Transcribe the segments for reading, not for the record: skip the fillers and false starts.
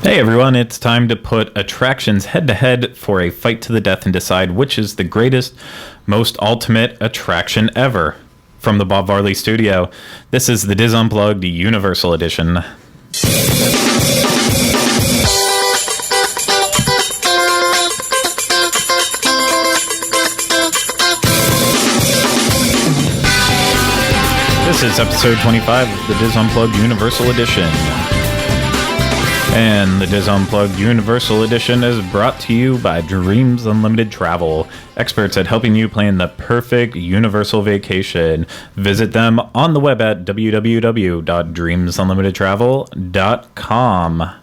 Hey everyone, it's time to put attractions head-to-head for a fight to the death and decide which is the greatest, most ultimate attraction ever. From the Bob Varley Studio, this is the Diz Unplugged Universal Edition. This is episode 25 of the Diz Unplugged Universal Edition. And the Diz Unplugged Universal Edition is brought to you by Dreams Unlimited Travel, experts at helping you plan the perfect universal vacation. Visit them on the web at www.dreamsunlimitedtravel.com.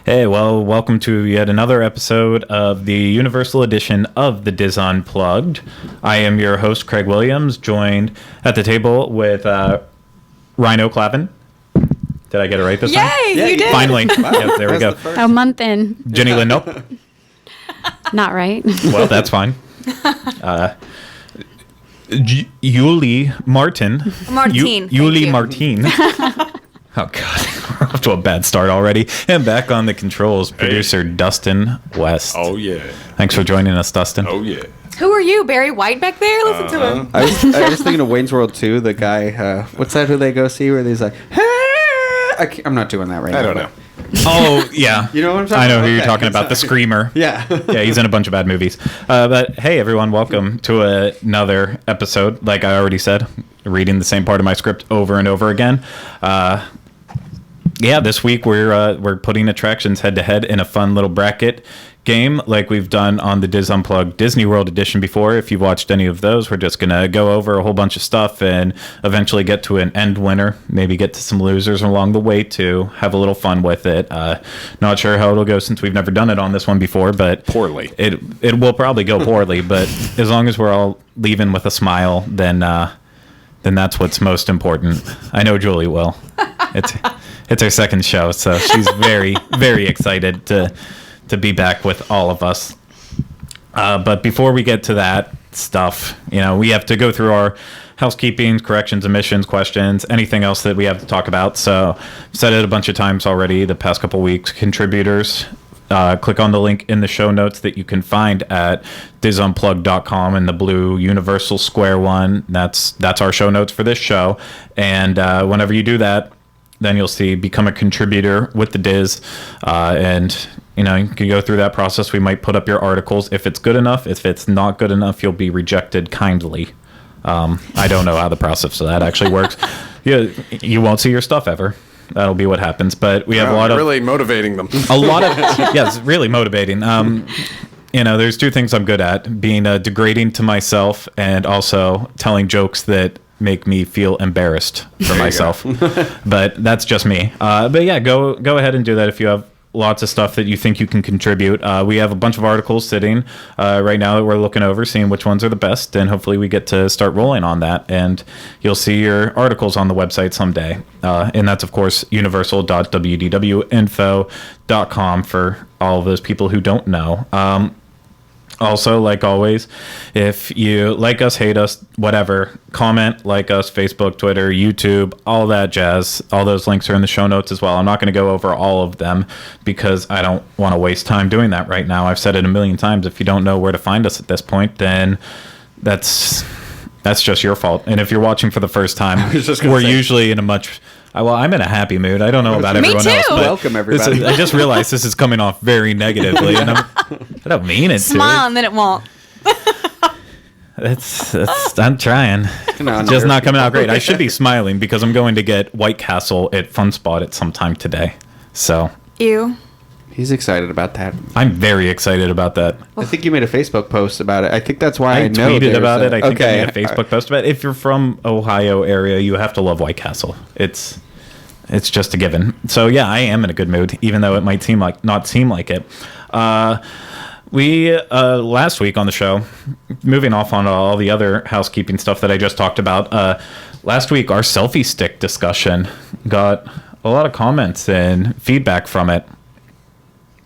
Hey, well, welcome to yet another episode of the Universal Edition of the Diz Unplugged. I am your host, Craig Williams, joined at the table with Rhino Clavin. Did I get it right this time? Yay, you did. Finally. Wow. Yep, there we go. A month in. Jenny Lynn, nope. Not right. Well, that's fine. Yuli Martin. Martine. Yuli Martine. Oh, God. We're off to a bad start already. And back on the controls, producer Dustin West. Oh, yeah. Thanks for joining us, Dustin. Oh, yeah. Who are you, Barry White back there? Listen to him. I was thinking of Wayne's World 2, the guy, what's that who they go see where he's like, hey! I'm not doing that right now. I don't know. Oh, yeah. You know what I'm talking I know about? who you're Okay, talking about, the sorry. Screamer. Yeah. Yeah, he's in a bunch of bad movies. But hey, everyone, welcome to another episode. Like I already said, reading the same part of my script over and over again. Yeah, this week we're putting attractions head to head in a fun little bracket game like we've done on the Diz Unplugged Disney World edition before. If you've watched any of those, we're just going to go over a whole bunch of stuff and eventually get to an end winner, maybe get to some losers along the way too, have a little fun with it. Not sure how it'll go since we've never done it on this one before, but Poorly. It will probably go poorly, but as long as we're all leaving with a smile, then that's what's most important. I know Julie will. It's her second show, so she's very, very excited to be back with all of us. But before we get to that stuff, we have to go through our housekeeping, corrections, omissions, questions, anything else that we have to talk about. So I've said it a bunch of times already the past couple weeks. Contributors, click on the link in the show notes that you can find at dizunplug.com in the blue universal square one. That's our show notes for this show. And whenever you do that, then you'll see become a contributor with the Diz, and you can go through that process. We might put up your articles if it's good enough. If it's not good enough, you'll be rejected kindly. I don't know how the process of that actually works. You won't see your stuff ever. That'll be what happens. But we have a lot of really motivating them. A lot of it's really motivating. There's two things I'm good at: being degrading to myself and also telling jokes that make me feel embarrassed for myself. But that's just me. But yeah, go ahead and do that if you have lots of stuff that you think you can contribute. We have a bunch of articles sitting right now that we're looking over, seeing which ones are the best, and hopefully we get to start rolling on that, and you'll see your articles on the website someday. And that's, of course, universal.wdwinfo.com for all of those people who don't know. Also, like always, if you like us, hate us, whatever, comment, like us, Facebook, Twitter, YouTube, all that jazz. All those links are in the show notes as well. I'm not going to go over all of them because I don't want to waste time doing that right now. I've said it a million times. If you don't know where to find us at this point, then that's just your fault. And if you're watching for the first time, we're usually in a much... Well, I'm in a happy mood. I don't know about everyone else. But welcome, everybody. I just realized this is coming off very negatively, and I don't mean it to. Smile and then it won't. I'm trying. It's just not coming out great. I should be smiling because I'm going to get White Castle at Fun Spot at some time today. So. Ew. He's excited about that. I'm very excited about that. I think you made a Facebook post about it. I think that's why I know tweeted about it. I think I okay. made a Facebook post about it. If you're from Ohio area, you have to love White Castle. It's just a given. So yeah, I am in a good mood, even though it might not seem like it. We last week on the show, moving off on all the other housekeeping stuff that I just talked about. Last week, our selfie stick discussion got a lot of comments and feedback from it.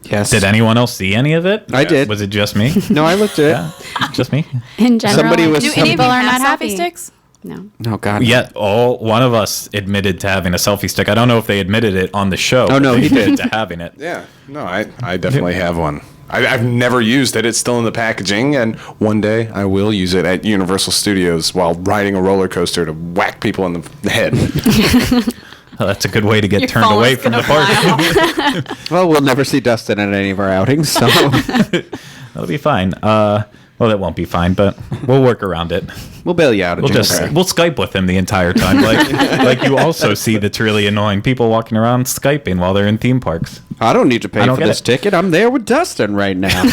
Yes. Did anyone else see any of it? I did. Was it just me? No, I looked at it. Yeah, just me. In general, Somebody was- Do any of people you are have not selfie happy. sticks? No. No, God. Yeah, one of us admitted to having a selfie stick. I don't know if they admitted it on the show. Oh, no, but they he did. admitted to having it. Yeah, no, I definitely have one. I've never used it. It's still in the packaging, and one day I will use it at Universal Studios while riding a roller coaster to whack people in the head. Oh, that's a good way to get Your turned phone away is from the gonna park. fly off. Well, we'll never see Dustin at any of our outings, so That'll be fine. Well, that won't be fine, but we'll work around it. we'll bail you out. We'll Skype with him the entire time, like you also see that's really annoying people walking around Skyping while they're in theme parks. I don't need to pay don't for get this it. ticket. I'm there with Dustin right now.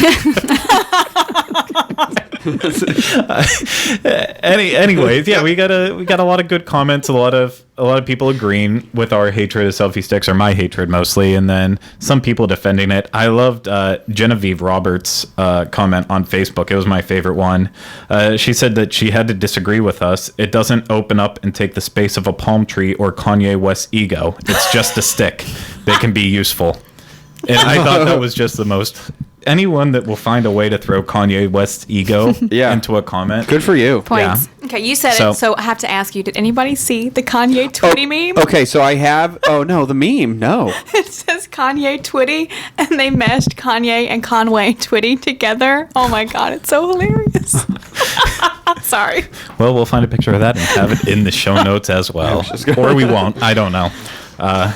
Anyways, yeah, we got a lot of good comments, a lot of people agreeing with our hatred of selfie sticks, or my hatred mostly, and then some people defending it. I loved Genevieve Roberts' comment on Facebook. It was my favorite one. She said that she had to disagree with us. It doesn't open up and take the space of a palm tree or Kanye West's ego. It's just a stick that can be useful. And I thought that was just the most... Anyone that will find a way to throw Kanye West's ego Yeah. into a comment. Good for you. Points. Okay, you said So- it, so I have to ask you, did anybody see the Kanye Twitty meme? Okay, so I have. Oh no, the meme. No. It says Kanye Twitty, and they meshed Kanye and Conway Twitty together. Oh my god, it's so hilarious. Sorry. Well, we'll find a picture of that and have it in the show notes as well. Or we won't. I don't know.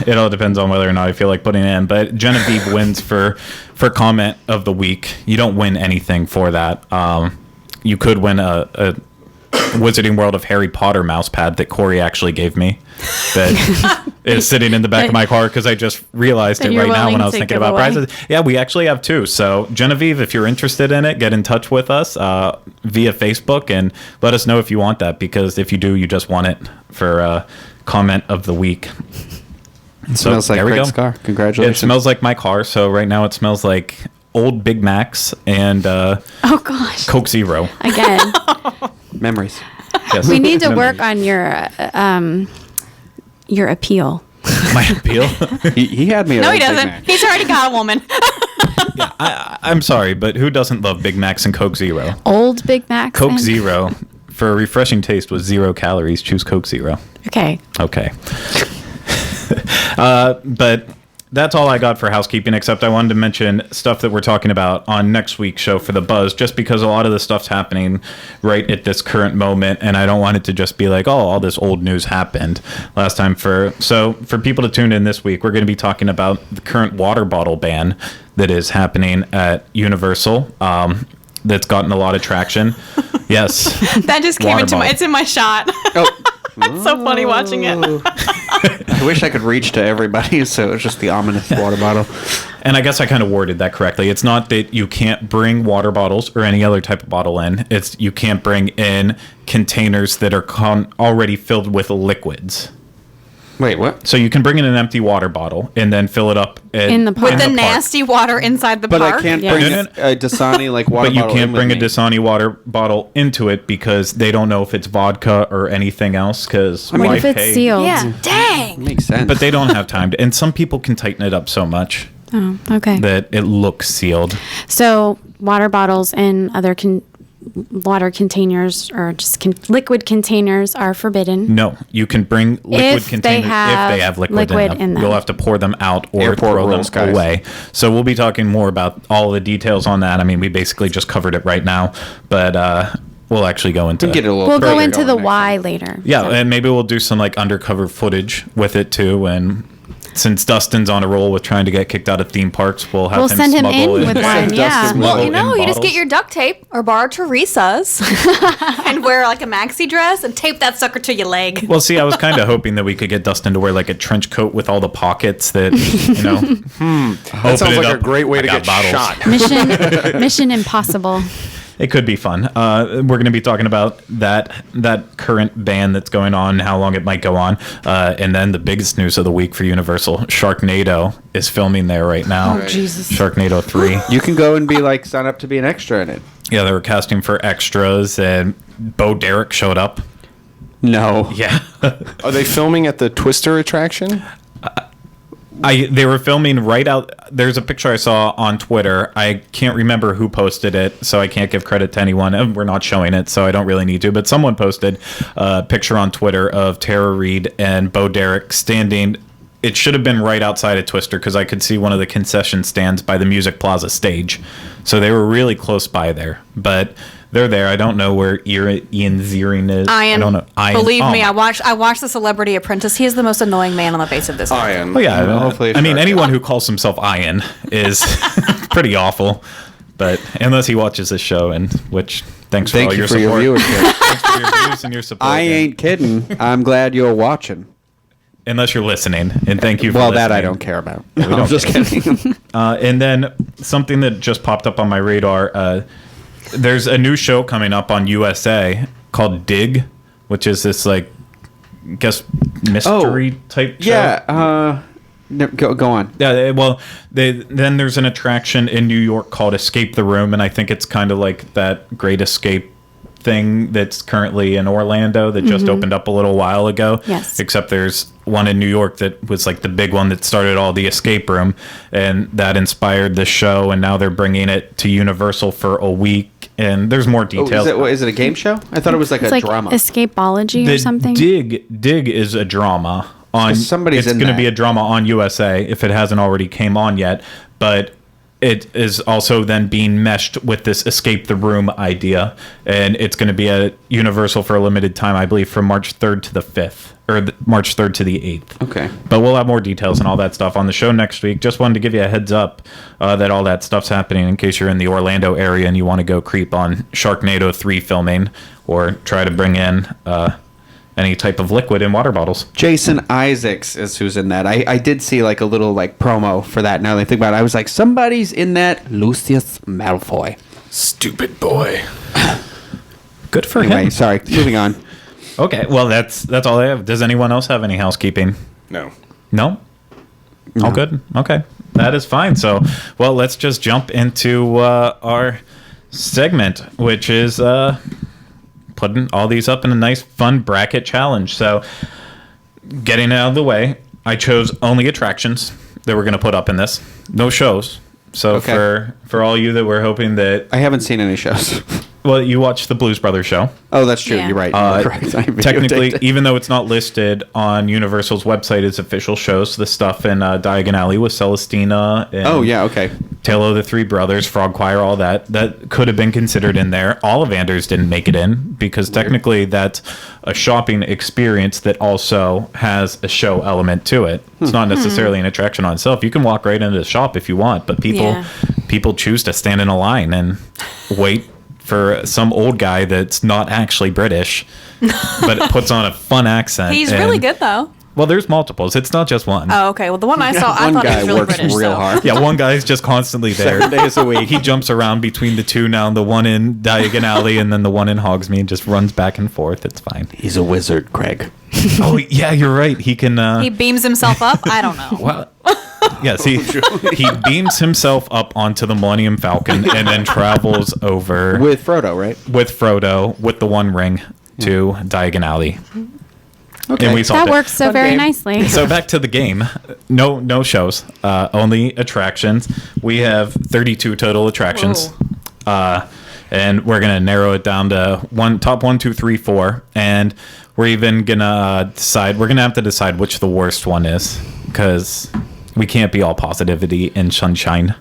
It all depends on whether or not I feel like putting it in. But Genevieve wins for comment of the week. You don't win anything for that. You could win a Wizarding World of Harry Potter mouse pad that Corey actually gave me that is sitting in the back of my car because I just realized That it you're right now when willing I was to thinking give about away. prizes. Yeah, we actually have two. So Genevieve, if you're interested in it, get in touch with us via Facebook and let us know if you want that, because if you do, you just want it for comment of the week. It smells like there we Craig's go. car. Congratulations. It smells like my car. So right now it smells like old Big Macs and Oh gosh. Coke Zero. Again, Memories. Yes. we need to work on your appeal. My appeal. He had me. at No, a he Big doesn't. Mac. He's already got a woman. I'm sorry, but who doesn't love Big Macs and Coke Zero? Old Big Macs. Coke and- Zero, for a refreshing taste with 0 calories, choose Coke Zero. Okay. Okay. But that's all I got for housekeeping, except I wanted to mention stuff that we're talking about on next week's show for the Buzz, just because a lot of the stuff's happening right at this current moment, and I don't want it to just be like, oh, all this old news happened last time. So for people to tune in this week, we're going to be talking about the current water bottle ban that is happening at Universal. That's gotten a lot of traction. Yes. That just came Water into my. bottle. It's in my shot. Oh. It's so funny watching it. I wish I could reach to everybody, so it's just the ominous water bottle. And I guess I kind of worded that correctly. It's not that you can't bring water bottles or any other type of bottle in. It's you can't bring in containers that are already filled with liquids. Wait, what? So you can bring in an empty water bottle and then fill it up In the park. With the park. nasty water inside the But park. I can't Yeah. bring No, no, a Dasani like water But you bottle. can't in bring a with me. Dasani water bottle into it because they don't know if it's vodka or anything else. Because What if it's sealed? Yeah. Dang. Makes sense. But they don't have time to. And some people can tighten it up so much Oh, okay. that it looks sealed. So water bottles and other water containers or just liquid containers are forbidden. No, you can bring liquid If they containers have if they have liquid, liquid in them. in them. You'll have to pour them out or Airport throw rules, them guys. away. So we'll be talking more about all the details on that. I mean, we basically just covered it right now, but we'll actually go into Get it a little We'll go further into going the next why time. later. yeah, So- and maybe we'll do some like undercover footage with it too. And since Dustin's on a roll with trying to get kicked out of theme parks, we'll have We'll him send him smuggle in with one. Yeah. Dustin Well, smuggle you know, in you just get bottles. your duct tape or borrow Teresa's and wear like a maxi dress and tape that sucker to your leg. Well, see, I was kind of hoping that we could get Dustin to wear like a trench coat with all the pockets that, you know. That sounds like a great way to get shot. Mission Impossible. It could be fun. We're going to be talking about that current ban that's going on, how long it might go on, and then the biggest news of the week for Universal: Sharknado is filming there right now. Oh, Jesus. Sharknado 3. You can go and be like, sign up to be an extra in it. Yeah, they were casting for extras, and Bo Derek showed up. No. Yeah, Are they filming at the Twister attraction? they were filming right out. there's a picture I saw on Twitter. I can't remember who posted it, so I can't give credit to anyone. And we're not showing it, so I don't really need to. But someone posted a picture on Twitter of Tara Reid and Bo Derek standing. It should have been right outside of Twister because I could see one of the concession stands by the Music Plaza stage. So they were really close by there. But they're there. I don't know where Ian Ziering is. I don't know. Believe me, I watched The Celebrity Apprentice. He is the most annoying man on the face of this earth. Ian. Oh, yeah. Hopefully I mean, sure. anyone who calls himself Ian is pretty awful. But unless he watches this show, and which thanks for Thank all you your for support. your viewership. Thanks for your views and your support. I ain't kidding. I'm glad you're watching. Unless you're listening, and thank you for Well, listening. that I don't care about. we don't I'm just care. kidding. And then something that just popped up on my radar, there's a new show coming up on USA called Dig, which is this, like, I guess, mystery type show. Yeah. No, go on. Yeah, well, then there's an attraction in New York called Escape the Room, and I think it's kind of like that Great Escape thing that's currently in Orlando that just opened up a little while ago. Yes. Except there's one in New York that was like the big one that started all the escape room, and that inspired the show, and now they're bringing it to Universal for a week, and there's more Oh, details. is it a game show? I thought it was like It's a like drama. Escapology or The something. Dig is a drama on. 'Cause somebody's it's in going to that. be a drama on USA if it hasn't already came on yet, but it is also then being meshed with this escape the room idea, and it's going to be at Universal for a limited time, I believe, from March 3rd to the 5th, or March 3rd to the 8th. Okay. But we'll have more details and all that stuff on the show next week. Just wanted to give you a heads up that all that stuff's happening in case you're in the Orlando area and you want to go creep on Sharknado 3 filming or try to bring in any type of liquid in water bottles. Jason Isaacs is who's in that. I did see like a little like promo for that. Now that I think about it, I was like, somebody's in that. Lucius Malfoy. Stupid boy. Good for Anyway, him. sorry. Moving on. Okay, well that's all I have. Does anyone else have any housekeeping? No. No? All good? Okay. That is fine. So, well, let's just jump into our segment, which is putting all these up in a nice, fun bracket challenge. So, getting it out of the way, I chose only attractions that we're going to put up in this. No shows. So, Okay. for all you that were hoping that... I haven't seen any shows. Well, you watched the Blues Brothers show. Oh, that's true. Yeah. You're right. You're correct. I Technically, videotaped it. even though it's not listed on Universal's website as official shows, the stuff in Diagon Alley with Celestina and Oh, yeah. Okay. Tale of the Three Brothers, Frog Choir, all that could have been considered in there. Ollivanders didn't make it in because technically that's a shopping experience that also has a show element to it. It's not necessarily an attraction on itself. You can walk right into the shop if you want, but people choose to stand in a line and wait for some old guy that's not actually British, but puts on a fun accent. He's really good though. Well, there's multiples. It's not just one. Oh, okay. Well, the one I saw, I One thought he guy was really works British. real so. hard. Yeah, one guy's just constantly there. 7 days a week. He jumps around between the two now, the one in Diagon Alley and then the one in Hogsmeade, just runs back and forth. It's fine. He's a wizard, Craig. Oh, yeah, you're right. He can... He beams himself up. I don't know. well, yes, he beams himself up onto the Millennium Falcon and then travels over With Frodo, right? with Frodo with the One Ring to Diagon Alley. Okay. And we solved That it. works so Fun very game. nicely. So back to the game. No shows. Only attractions. We have 32 total attractions. And we're gonna narrow it down to top 1, 2, 3, 4, and we're even gonna decide. We're gonna have to decide which the worst one is because we can't be all positivity and sunshine.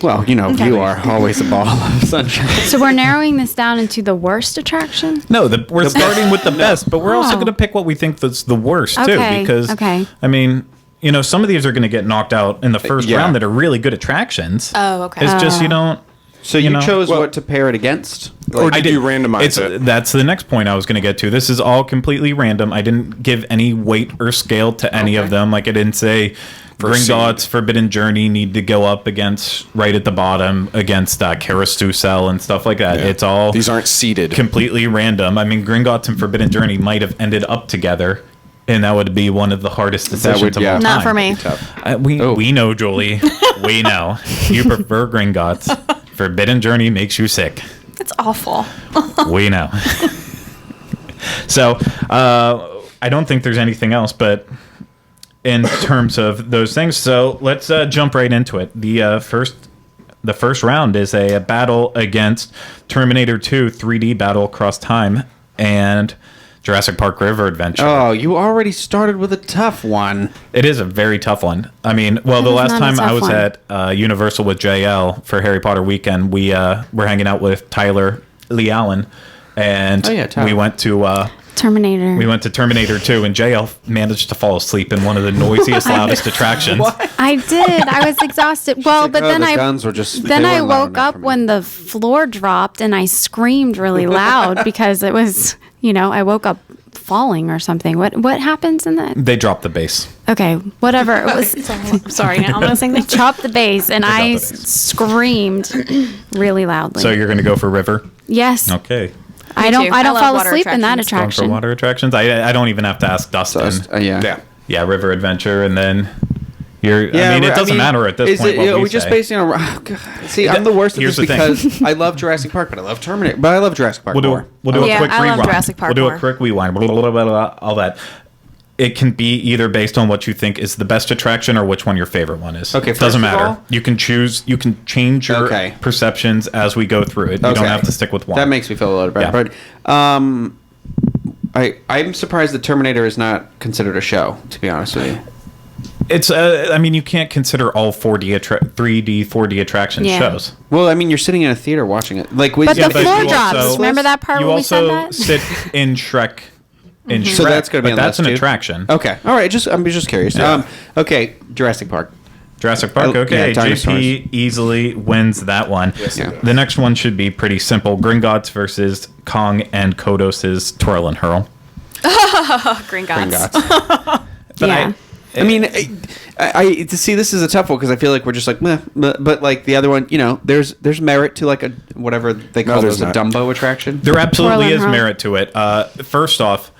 Well, you know, Okay. you are always a ball of sunshine. So we're narrowing this down into the worst attraction? No, we're starting with the best, but we're also Oh. going to pick what we think that's the worst too. Okay, Because okay. I mean, you know, some of these are going to get knocked out in the first Yeah. round that are really good attractions. Oh, okay. It's just you don't. So you know, chose well- what to pair it against? Or did you randomize it? That's the next point I was going to get to. This is all completely random. I didn't give any weight or scale to any of them. Like I didn't say Gringotts, Forbidden Journey need to go up against right at the bottom against Carousel and stuff like that. Yeah. It's all These aren't seeded. completely random. I mean, Gringotts and Forbidden Journey might have ended up together, and that would be one of the hardest decisions would- of yeah. all Not time. for me. Tough. We know, Julie. We know. You prefer Gringotts. Forbidden Journey makes you sick. It's awful. We know. So, I don't think there's anything else, but in terms of those things. So let's jump right into it. The first round is a battle against Terminator 2 3D Battle Across Time and Jurassic Park River Adventure. Oh, you already started with a tough one. It is a very tough one. I mean, well, the is last not a time I tough was one. at Universal with JL for Harry Potter weekend, we were hanging out with Tyler Lee Allen, and Oh, yeah, Tyler. we went to Terminator. 2, and JL managed to fall asleep in one of the noisiest, loudest attractions. I did. I was exhausted. Well, but then the I guns were just. then they I weren't loud woke enough up for me. when the floor dropped and I screamed really loud because it was, I woke up falling or something. What happens in that? They dropped the bass. Okay, whatever. It was Sorry, now I'm gonna sing they this. dropped the bass and I dropped the bass. screamed really loudly. So you're going to go for River? yes. Okay. I don't too. I I don't love fall water asleep in that attractions. Going for attraction. water attractions? I don't even have to ask Dustin. Yeah. Yeah. Yeah, River Adventure, and then I mean, it doesn't matter at this is point it- what are we we just say. basing on? Oh, God. See, I'm the worst at Here's this the thing. because I love Jurassic Park, but I love Terminator, but I love Jurassic Park more. We'll do Yeah, a quick I love rewind. Jurassic Park we'll do more. a quick rewind. Blah, blah, blah, blah, blah, all that. It can be either based on what you think is the best attraction or which one your favorite one is. Okay, It doesn't first of matter. all- You can choose. You can change your Okay. perceptions as we go through it. You don't Okay. have to stick with one. That makes me feel a little better. Yeah. But I'm surprised that Terminator is not considered a show. To be honest with you, It's. I mean, you can't consider all 3D, 4D attraction Yeah. shows. well, I mean, you're sitting in a theater watching it. Like, But Yeah, the but floor you drops. also- Remember that part You when we said also that? sit in Shrek. In Shrek, so that's going to be but on the that's list an too? attraction. Okay, all right. I'm just curious. Yeah. Okay, Jurassic Park. Jurassic Park. Yeah, Okay, dinosaurs. JP easily wins that one. Yes, Yeah. The next one should be pretty simple: Gringotts versus Kong and Kodos's Twirl and Hurl. Green Gods. Gringotts. But Yeah. I mean, I to see this is a tough one because I feel like we're just like, meh, but like the other one, there's merit to like a whatever they call there's those, a not. Dumbo attraction. There absolutely Twirl and is Hurl. merit to it. First off,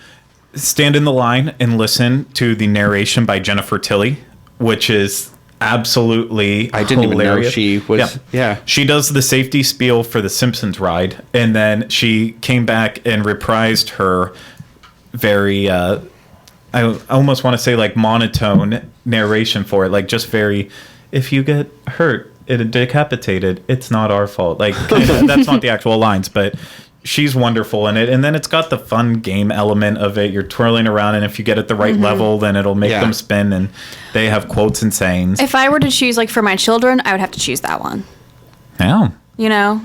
stand in the line and listen to the narration by Jennifer Tilly, which is absolutely I didn't even know hilarious. she was. Yeah. She does the safety spiel for the Simpsons ride, and then she came back and reprised her very, I almost want to say like monotone narration for it, like just very, if you get hurt, decapitated, it's not our fault. Like kinda, that's not the actual lines, but she's wonderful in it. And then it's got the fun game element of it. You're twirling around, and if you get at the right level, then it'll make Yeah. them spin, and they have quotes and sayings. If I were to choose like for my children, I would have to choose that one. Yeah. You know?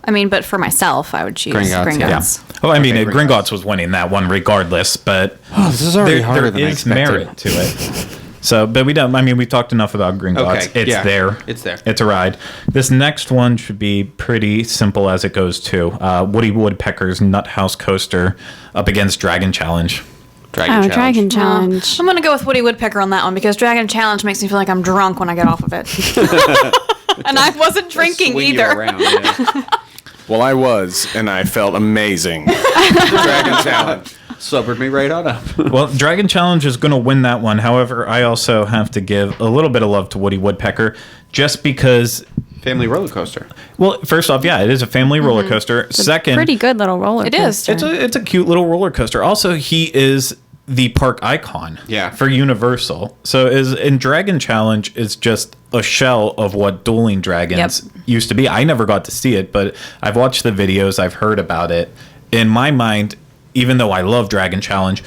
I mean, but for myself, I would choose Gringotts, Yeah. Gringotts. Oh, I mean, Okay, Gringotts was winning that one regardless, but Oh, this is already harder there than I is expected. merit to it. So, but we don't. I mean, we talked enough about Gringotts. Okay, It's yeah, there. it's there. It's a ride. This next one should be pretty simple as it goes too. Woody Woodpecker's Nut House Coaster up against Dragon Challenge. Dragon Dragon Challenge. Challenge. I'm gonna go with Woody Woodpecker on that one because Dragon Challenge makes me feel like I'm drunk when I get off of it. And I wasn't drinking Swing you either. around, yeah. Well, I was, and I felt amazing. Dragon Challenge. Sobered me right on up. Well, Dragon Challenge is going to win that one. However, I also have to give a little bit of love to Woody Woodpecker just because. Family roller coaster. Well, first off, yeah, it is a family roller coaster. Second, Pretty good little roller It is. coaster. it's a cute little roller coaster. Also, he is the park icon for Universal. So and Dragon Challenge is just a shell of what Dueling Dragons used to be. I never got to see it, but I've watched the videos, I've heard about it. In my mind, even though I love Dragon Challenge,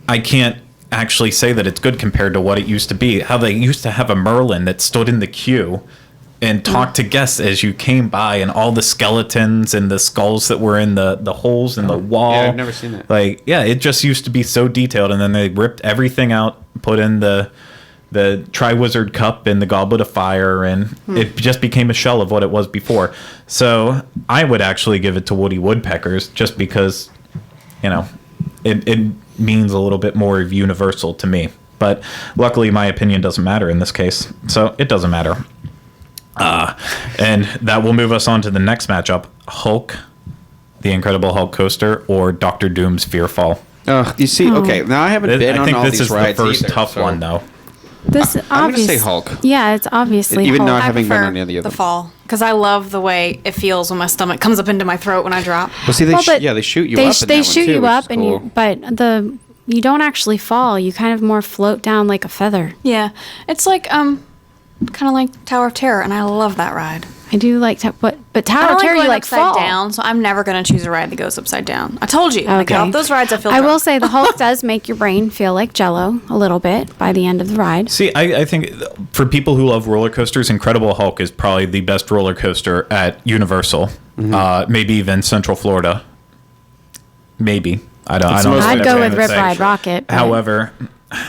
I can't actually say that it's good compared to what it used to be. How they used to have a Merlin that stood in the queue and talked to guests as you came by, and all the skeletons and the skulls that were in the holes in the wall. Yeah, I've never seen that. Like, yeah, it just used to be so detailed, and then they ripped everything out, put in the Triwizard Cup and the Goblet of Fire, and it just became a shell of what it was before. So I would actually give it to Woody Woodpeckers just because, it means a little bit more of Universal to me. But luckily, my opinion doesn't matter in this case, so it doesn't matter. And that will move us on to the next matchup: Hulk, the Incredible Hulk coaster, or Doctor Doom's Fearfall. You see, okay, now I haven't been I on think all this these is the rides first either, tough so- one, though. This I'm gonna obvious. say Hulk. Yeah, it's obviously Even Hulk. not I having been prefer on any of the them. fall because I love the way it feels when my stomach comes up into my throat when I drop. Well, see, Well, but they shoot you they, up. In they that one shoot too, you which up, is and cool. but the you don't actually fall. You kind of more float down like a feather. Yeah, it's like kind of like Tower of Terror, and I love that ride. I do like but I Tower don't of Terror, you going like upside fall. down, so I'm never gonna choose a ride that goes upside down. I told you. I get off those rides, I feel. I drunk. will say the Hulk does make your brain feel like Jello a little bit by the end of the ride. See, I think for people who love roller coasters, Incredible Hulk is probably the best roller coaster at Universal. Maybe even Central Florida. Maybe. I don't know. I'd go with Rip Ride Rocket. but However,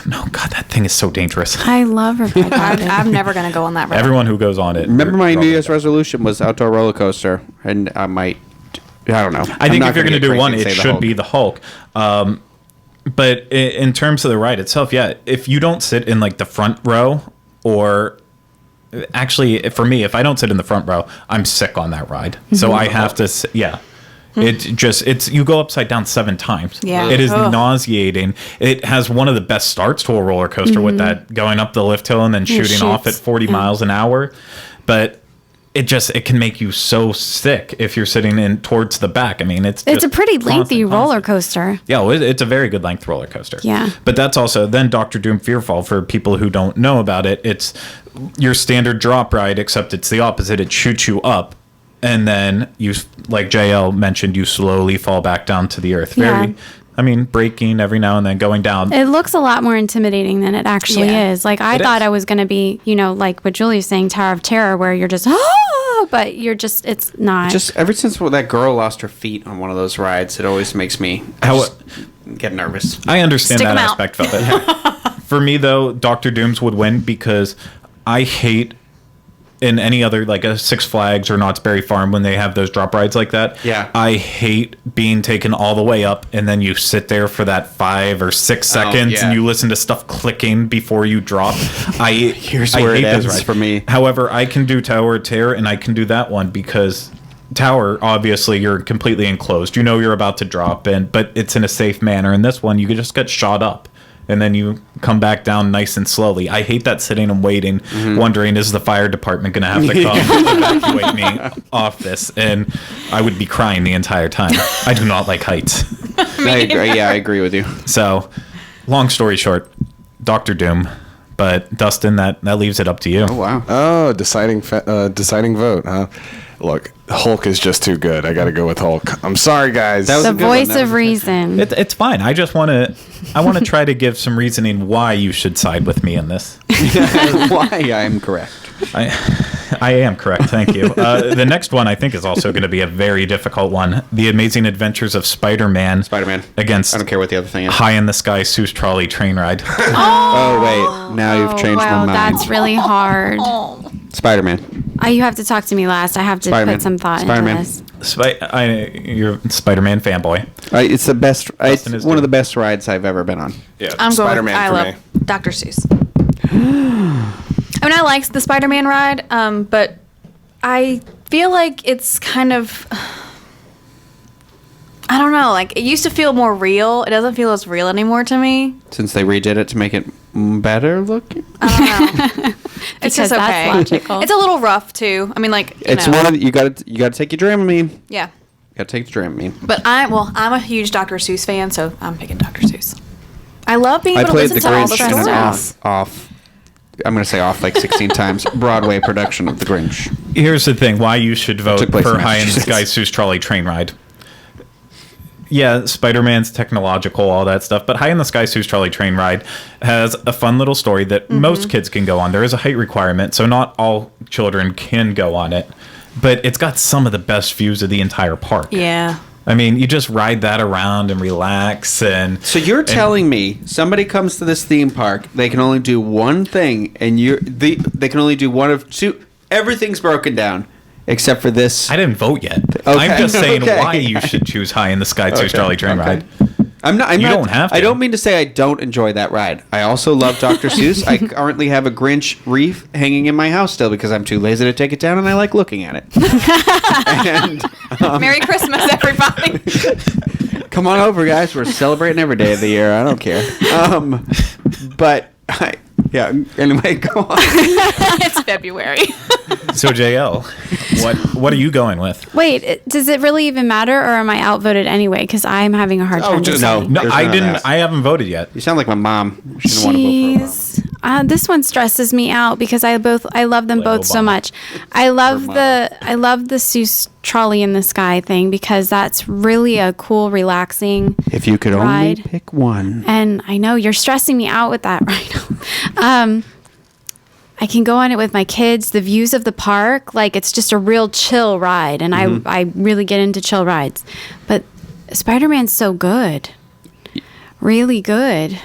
no, God, that thing is so dangerous. I love Rip Ride Rocket. I'm never gonna go on that ride. Everyone who goes on it. Remember my New probably Year's does. resolution was outdoor roller coaster, and I don't know. I think if you're going to do one, it should be the Hulk. But in terms of the ride itself, yeah, if you don't sit in like the front row, or actually for me, if I don't sit in the front row, I'm sick on that ride. So I have to, yeah. It's you go upside down 7 times. Yeah. It is Ugh. nauseating. It has one of the best starts to a roller coaster with that going up the lift hill and then shooting off at 40 miles an hour. But it can make you so sick if you're sitting in towards the back. I mean, it's It's a just pretty lengthy constant. roller coaster. Yeah, well, it's a very good length roller coaster. Yeah. But that's also then Doctor Doom Fearfall for people who don't know about it. It's your standard drop ride, except it's the opposite. It shoots you up, and then you, like JL mentioned, you slowly fall back down to the earth. Yeah. Braking every now and then, going down. It looks a lot more intimidating than it actually Yeah. is. Like I It thought is. I was going to be, like what Julie's saying, Tower of Terror, where you're just, but you're just, it's not. Just ever since that girl lost her feet on one of those rides, it always makes me get nervous. I understand Stick that 'em out. aspect of it. For me, though, Doctor Doom's would win because I hate in any other, like a Six Flags or Knott's Berry Farm, when they have those drop rides like that. Yeah. I hate being taken all the way up and then you sit there for that 5 or 6 seconds yeah. and you listen to stuff clicking before you drop. Here's I where it hate those ends rides. for me. However, I can do Tower of Terror and I can do that one because Tower, obviously, you're completely enclosed. You know you're about to drop in, but it's in a safe manner. In this one, you just get shot up. And then you come back down nice and slowly. I hate that sitting and waiting, wondering, is the fire department going to have to come evacuate me off this? And I would be crying the entire time. I do not like heights. I agree. Yeah, I agree with you. So, long story short, Doctor Doom. But Dustin, that leaves it up to you. Oh wow. Oh, deciding vote, huh? Look, Hulk is just too good. I got to go with Hulk. I'm sorry, guys. That was the a good one. voice That was of a good- reason. It's fine. I just want to try to give some reasoning why you should side with me in this. Why I am correct. I am correct. Thank you. The next one I think is also going to be a very difficult one. The Amazing Adventures of Spider-Man. Spider-Man. Against I don't care what the other thing is. High in the Sky Seuss Trolley Train Ride. Oh wait, now you've changed wow, my mind. that's really hard. Spider-Man. You have to talk to me last. I have to Spider-Man. put some thought Spider-Man. into this. You're a Spider-Man fanboy. It's the best. It's is one of good. the best rides I've ever been on. Yeah, I'm going with Spider-Man I for love me. Dr. Seuss. I mean, I like the Spider-Man ride, but I feel like it's kind of, I don't know, like it used to feel more real. It doesn't feel as real anymore to me. Since they redid it to make it better looking. I don't know. It's Because just okay. that's logical. It's a little rough too. I mean, like It's one of the, you got to take your Dramamine. yeah. Got to take the Dramamine. But I'm a huge Dr. Seuss fan, so I'm picking Dr. Seuss. I love being I able to played listen the to all the Grinch in an stories. off. I'm going to say off like 16 times. Broadway production of the Grinch. Here's the thing: why you should vote took place for in High in the Massachusetts. Sky Seuss Trolley Train Ride. Yeah, Spider-Man's technological, all that stuff, but High in the Sky Seuss Trolley Train Ride has a fun little story that most kids can go on. There is a height requirement, so not all children can go on it, but it's got some of the best views of the entire park. Yeah. I mean, you just ride that around and relax, and So you're telling me somebody comes to this theme park, they can only do one thing, and they can only do one of two. Everything's broken down except for this. I didn't vote yet. Okay. I'm just saying Okay. why you should choose High in the Sky Seuss Trolley Train Okay. Ride. I'm not. You don't have to. I don't mean to say I don't enjoy that ride. I also love Dr. Seuss. I currently have a Grinch wreath hanging in my house still because I'm too lazy to take it down, and I like looking at it. And Merry Christmas, everybody. come on over, guys. We're celebrating every day of the year. I don't care. But Yeah. Anyway, go on. It's February. So JL, what are you going with? Wait, does it really even matter, or am I outvoted anyway? Because I'm having a hard time. just deciding. No, There's I none of didn't. that. I haven't voted yet. You sound like my mom. She didn't want to vote for Obama. Jeez. This one stresses me out because I love them Blame both so Obama. much. I love the Seuss trolley in the sky thing because that's really a cool, relaxing. If you could only Ride. pick one. And I know you're stressing me out with that right now. I can go on it with my kids. The views of the park, like it's just a real chill ride, and I really get into chill rides. But Spider-Man's so good, really good,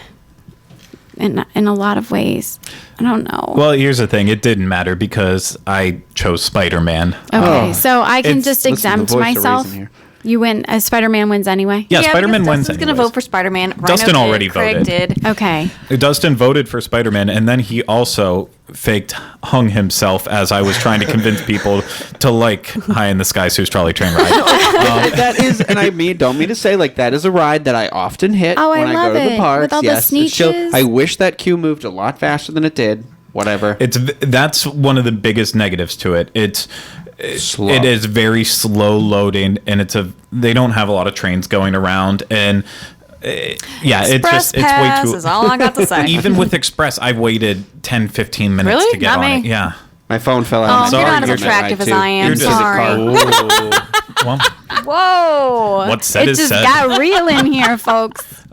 in a lot of ways. I don't know. Well, here's the thing. It didn't matter because I chose Spider-Man. Okay, so I can It's- just listen to the exempt voice of myself. reason here. You win. Spider-Man wins anyway. Yeah, Spider-Man because wins Dustin's going to anyways. vote for Spider-Man. Rhino Dustin did, already Craig voted. did. Okay. Dustin voted for Spider-Man, and then he also hung himself as I was trying to convince people to like High in the Sky Seuss Trolley Train Ride. That is, and don't mean to say like that is a ride that I often hit Oh, I when I love go to the it. parks. With all the yes, it's chill. sneeches. I wish that queue moved a lot faster than it did. Whatever. That's one of the biggest negatives to it. Slow. It is very slow loading, and they don't have a lot of trains going around, and Express it's Pass way too. is all I got to say. Even with Express, I've waited 10, 15 minutes Really? to get Not on me. it. Yeah. My phone fell out. Oh, of my you're sorry, not as you're attractive as too. I am. You're just- Sorry. Well, Whoa. what's said It is just said. got real in here, folks.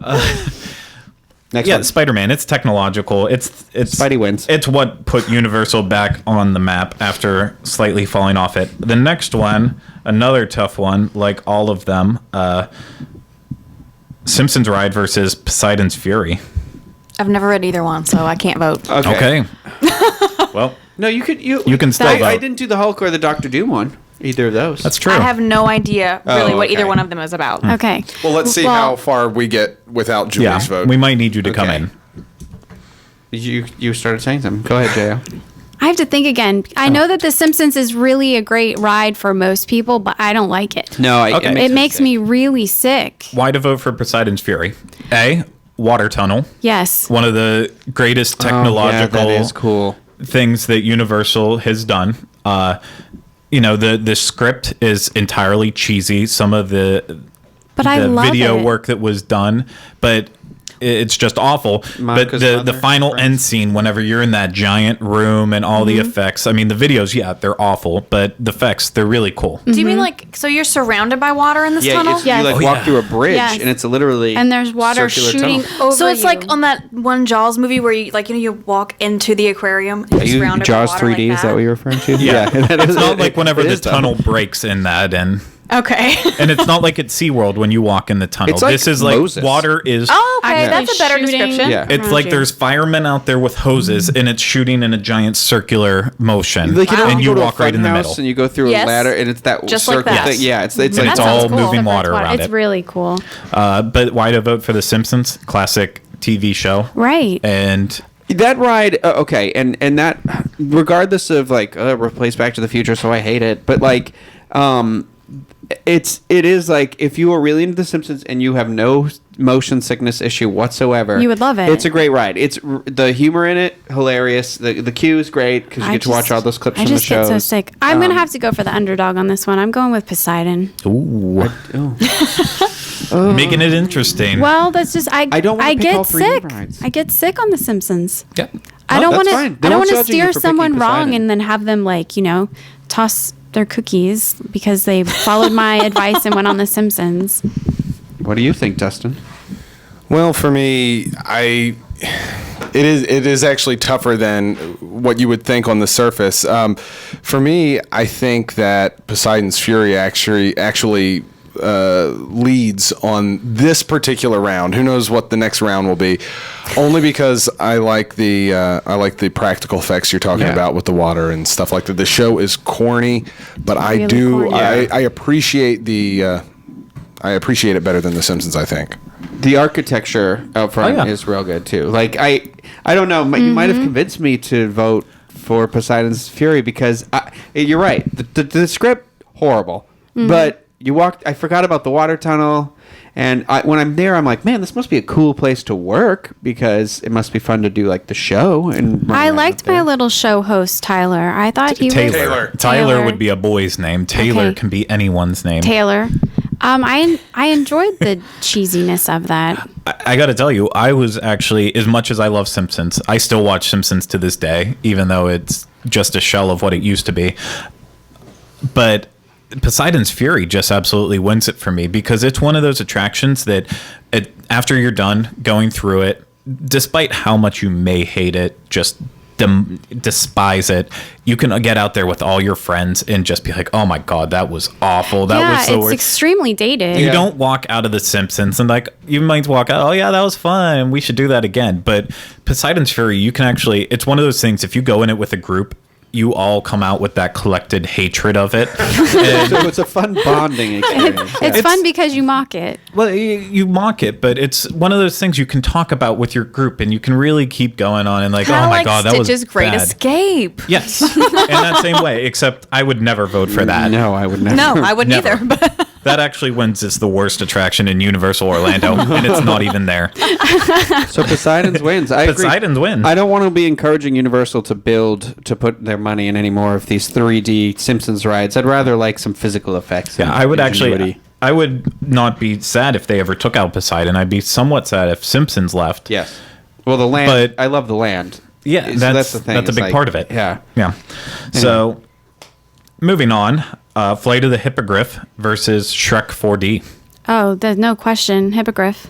Next Yeah, one. Spider-Man. It's technological. It's Spidey wins. It's what put Universal back on the map after slightly falling off it. The next one, another tough one, like all of them. Simpsons Ride versus Poseidon's Fury. I've never read either one, so I can't vote. Okay. Well, No, you could. You can still I vote. didn't do the Hulk or the Doctor Doom one. Either of those. that's true. I have no idea really Oh, what either okay. one of them is about. Okay. Well, let's see Well- how far we get without Julie's yeah, vote. we might need you to come Okay. in. You started saying something. Go ahead, J.O. I have to think again. I know that The Simpsons is really a great ride for most people, but I don't like it. No, Okay. It makes me really sick. Why to vote for Poseidon's Fury? A, water tunnel. Yes. One of the greatest Oh, yeah, technological that is cool. things that Universal has done. The script is entirely cheesy. Some of the But I love video it. work that was done, but it's just awful. Monica's but the mother, final friends. end scene, whenever you're in that giant room and all Mm-hmm. the effects, I mean, the videos, yeah, they're awful, but the effects, they're really cool. Do you mean like, so you're surrounded by water in this Yeah, tunnel? it's, Yes. you like Oh, walk yeah. through a bridge, Yes. and it's literally And there's water circular shooting tunnel. over So it's you. like on that one Jaws movie where you walk into the aquarium and Are you're you surrounded Jaws by water 3D? like Is that what you're referring to? Yeah, that it's is- not like whenever it the is, though. tunnel breaks in that, and Okay. it's not like it's SeaWorld when you walk in the tunnel. It's like This is like Moses. water is. Oh, okay. Actually That's a better shooting description. Yeah. It's around like you. there's firemen out there with hoses, and it's shooting in a giant circular motion, Like, and you go to a walk right in the funhouse middle. and you go through Yes. a ladder, and it's that Just like circle that. thing. Yeah, it's But That it's sounds all cool. moving water It's around it. really cool. But why to vote for The Simpsons? Classic TV show. Right. And that ride. Okay, and that regardless of like replace Back to the Future, so I hate it. But like, it is like if you are really into The Simpsons and you have no motion sickness issue whatsoever, You would love it. It's a great ride. It's the humor in it hilarious. The queue is great because you get to watch all those clips I from the just get shows. so sick. I'm gonna have to go for the underdog on this one. I'm going with Poseidon. ooh, making it interesting. Well, that's just I don't wanna I pick all get three sick. rides. I get sick on The Simpsons. Yeah. I don't that's want fine. to. They I don't won't want to judge you steer for someone picking wrong Poseidon. and then have them toss their cookies because they followed my advice and went on The Simpsons. What do you think, Dustin? Well, for me, it is actually tougher than what you would think on the surface. For me, I think that Poseidon's Fury actually leads on this particular round. Who knows what the next round will be? Only because I like the practical effects you're talking Yeah. about with the water and stuff like that. The show is corny, but I Really do corny. I appreciate I appreciate it better than The Simpsons. I think. The architecture out front Oh, yeah. is real good too. Like I don't know. You might have convinced me to vote for Poseidon's Fury because you're right. The script horrible, but you walked. I forgot about the water tunnel, And when I'm there, I'm like, man, this must be a cool place to work because it must be fun to do like the show. And I liked my little show host, Tyler. I thought he was Tyler would be a boy's name. Taylor Okay. can be anyone's name. Taylor. I enjoyed the cheesiness of that. I got to tell you, I was actually, as much as I love Simpsons, I still watch Simpsons to this day, even though it's just a shell of what it used to be. But Poseidon's Fury just absolutely wins it for me because it's one of those attractions that after you're done going through it, despite how much you may hate it, just despise it, you can get out there with all your friends and just be like, oh my God, that was awful. That was the it's worst. extremely dated. You don't walk out of The Simpsons and like, you might walk out, oh yeah, that was fun and we should do that again. But Poseidon's Fury, you can actually, it's one of those things, if you go in it with a group, you all come out with that collected hatred of it. And, So it's a fun bonding experience. It's fun because you mock it. well, you mock it, but it's one of those things you can talk about with your group and you can really keep going on and like, Kinda oh my like God, that was Stitch's Great bad. Escape. Yes, in that same way, except I would never vote for that. No, I would never. No, I wouldn't Never. either. But That actually wins as the worst attraction in Universal Orlando, and it's not even there. So Poseidon's wins. I agree. Poseidon's win. I don't want to be encouraging Universal to put their money in any more of these 3D Simpsons rides. I'd rather like some physical effects. Yeah, and I would ingenuity. actually. I would not be sad if they ever took out Poseidon. I'd be somewhat sad if Simpsons left. Yes. Well, the land. But- I love the land. Yeah, So that's the thing. That's a It's big like- part of it. Yeah. Yeah. So, moving on, Flight of the Hippogriff versus Shrek 4D. Oh, there's no question. Hippogriff.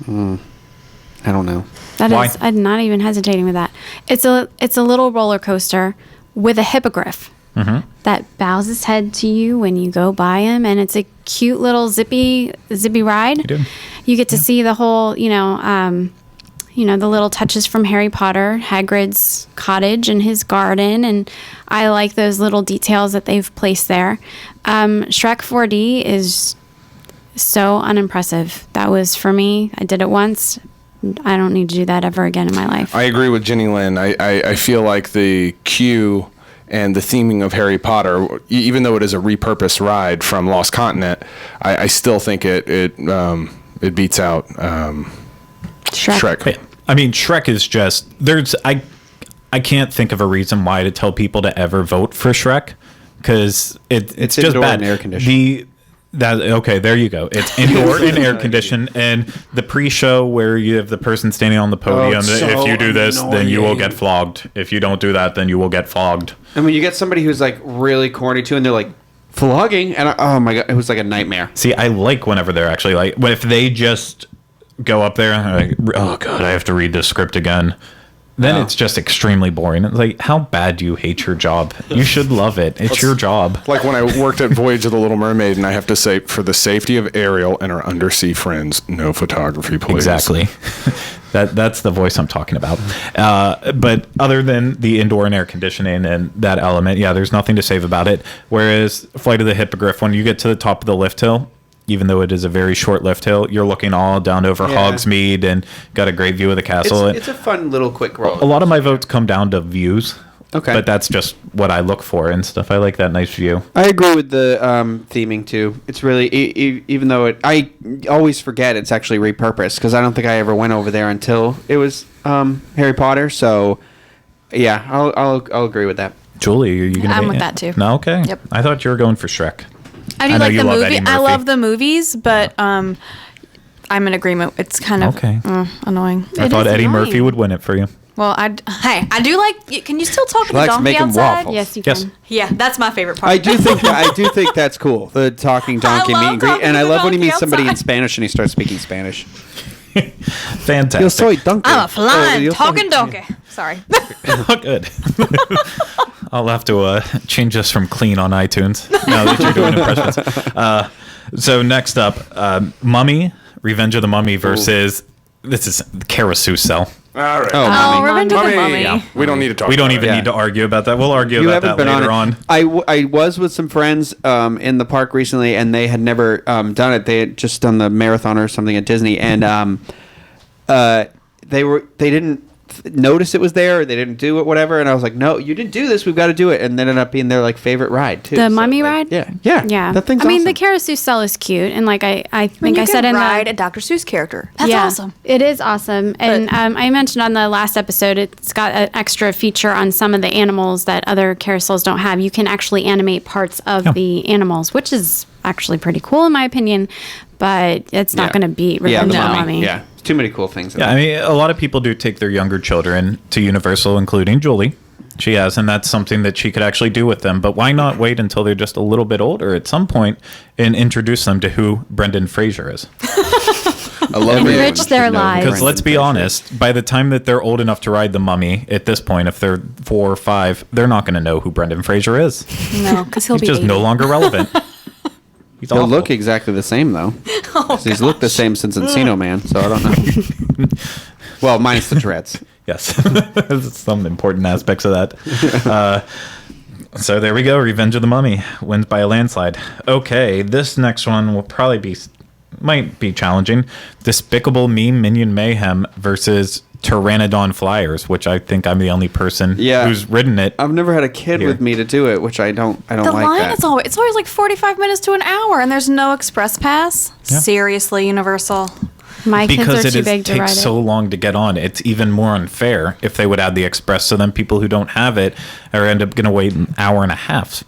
I don't know. That Why? is, I'm not even hesitating with that. It's a little roller coaster with a hippogriff that bows its head to you when you go by him, and it's a cute little zippy ride. do. You get to see the whole, the little touches from Harry Potter, Hagrid's cottage and his garden, and I like those little details that they've placed there. Shrek 4D is so unimpressive. That was for me. I did it once. I don't need to do that ever again in my life. I agree with Jenny Lynn. I feel like the queue and the theming of Harry Potter, even though it is a repurposed ride from Lost Continent, I still think it beats out Shrek. I mean, Shrek is just I can't think of a reason why to tell people to ever vote for Shrek because it's just indoor bad. and air conditioned. Okay, there you go. It's indoor and air conditioned, and the pre-show where you have the person standing on the podium. it's so If you do this, then you will annoying. get flogged. If you don't do that, then you will get flogged. And when you get somebody who's like really corny too, and they're like flogging, and oh my God, it was like a nightmare. See, I like whenever they're actually like, if they just go up there and they're like, oh God, I have to read this script again. Then it's just extremely boring. It's like, how bad do you hate your job? You should love it. It's your job. Like when I worked at Voyage of the Little Mermaid, and I have to say, for the safety of Ariel and her undersea friends, no photography, please. Exactly. That's the voice I'm talking about. But other than the indoor and air conditioning and that element, yeah, there's nothing to save about it. Whereas Flight of the Hippogriff, when you get to the top of the lift hill, even though it is a very short lift hill, you're looking all down over Yeah. Hogsmeade and got a great view of the castle. It's a fun little quick roll. A lot of my votes come down to views. Okay. But that's just what I look for and stuff. I like that nice view. I agree with the theming too. It's really even though I always forget it's actually repurposed because I don't think I ever went over there until it was Harry Potter. So yeah, I'll agree with that. Julie, are you gonna? I'm be- with that, too. No, okay. Yep. I thought you were going for Shrek. I do I know like you the love movie. Eddie I Murphy. love the movies, but I'm in agreement. It's kind of Okay. annoying. I thought is Eddie annoying. Murphy would win it for you. Well, I do like. Can you still talk to the likes donkey making outside? waffles. Yes, you Yes. can. Yeah, that's my favorite part. I do think that's cool. The talking donkey love meet and greet, talking and to I the love when he donkey meets somebody in outside. Spanish and he starts speaking Spanish. Fantastic. Yo soy donkey. I'm a flying yo soy- talking donkey. Sorry. Oh, good. I'll have to change this from clean on iTunes now that you're doing impressions. So next up, Mummy, Revenge of the Mummy versus this is Carousel. All right. Oh, Oh, Mommy. Revenge of the Mummy. Mummy. Yeah. We don't need to talk We don't about even it. Yeah. need to argue about that. We'll argue You about haven't that been later on on. it. I was with some friends in the park recently, and they had never done it. They had just done the marathon or something at Disney, and they didn't notice it was there, or they didn't do it, whatever. And I was like, no, you didn't do this. We've got to do it. And then ended up being their like favorite ride too. The mummy like, ride? Yeah. That thing's I mean, awesome. the Carousel cell is cute, and like I I mean, think you I said can in ride the a Dr. Seuss character. That's awesome. It is awesome. And I mentioned on the last episode, it's got an extra feature on some of the animals that other carousels don't have. You can actually animate parts of the animals, which is actually pretty cool in my opinion, but it's not going to beat Revenge of the Mummy. Yeah, it's too many cool things. Yeah, I mean, a lot of people do take their younger children to Universal, including Julie. She has, and that's something that she could actually do with them. But why not wait until they're just a little bit older at some point and introduce them to who Brendan Fraser is? I love it. Enrich their lives. Because let's be honest, by the time that they're old enough to ride the Mummy, at this point, if they're 4 or 5, they're not going to know who Brendan Fraser is. No, because he'll He's be just 80. no longer relevant. He's He'll awful. look exactly the same though. He's looked the same since Encino Man, so I don't know. Well, minus the dreads. Yes. Some important aspects of that. So there we go. Revenge of the Mummy wins by a landslide. Okay, this next one will probably might be challenging. Despicable Me Minion Mayhem versus Pteranodon Flyers, which I think I'm the only person who's ridden it. I've never had a kid Here. with me to do it, which I don't The like line that. is always like 45 minutes to an hour, and there's no express pass. Yeah. Seriously, Universal. My Because kids are too it big to ride takes it. so long to get on. It's even more unfair if they would add the express. So then people who don't have it are end up going to wait an hour and a half.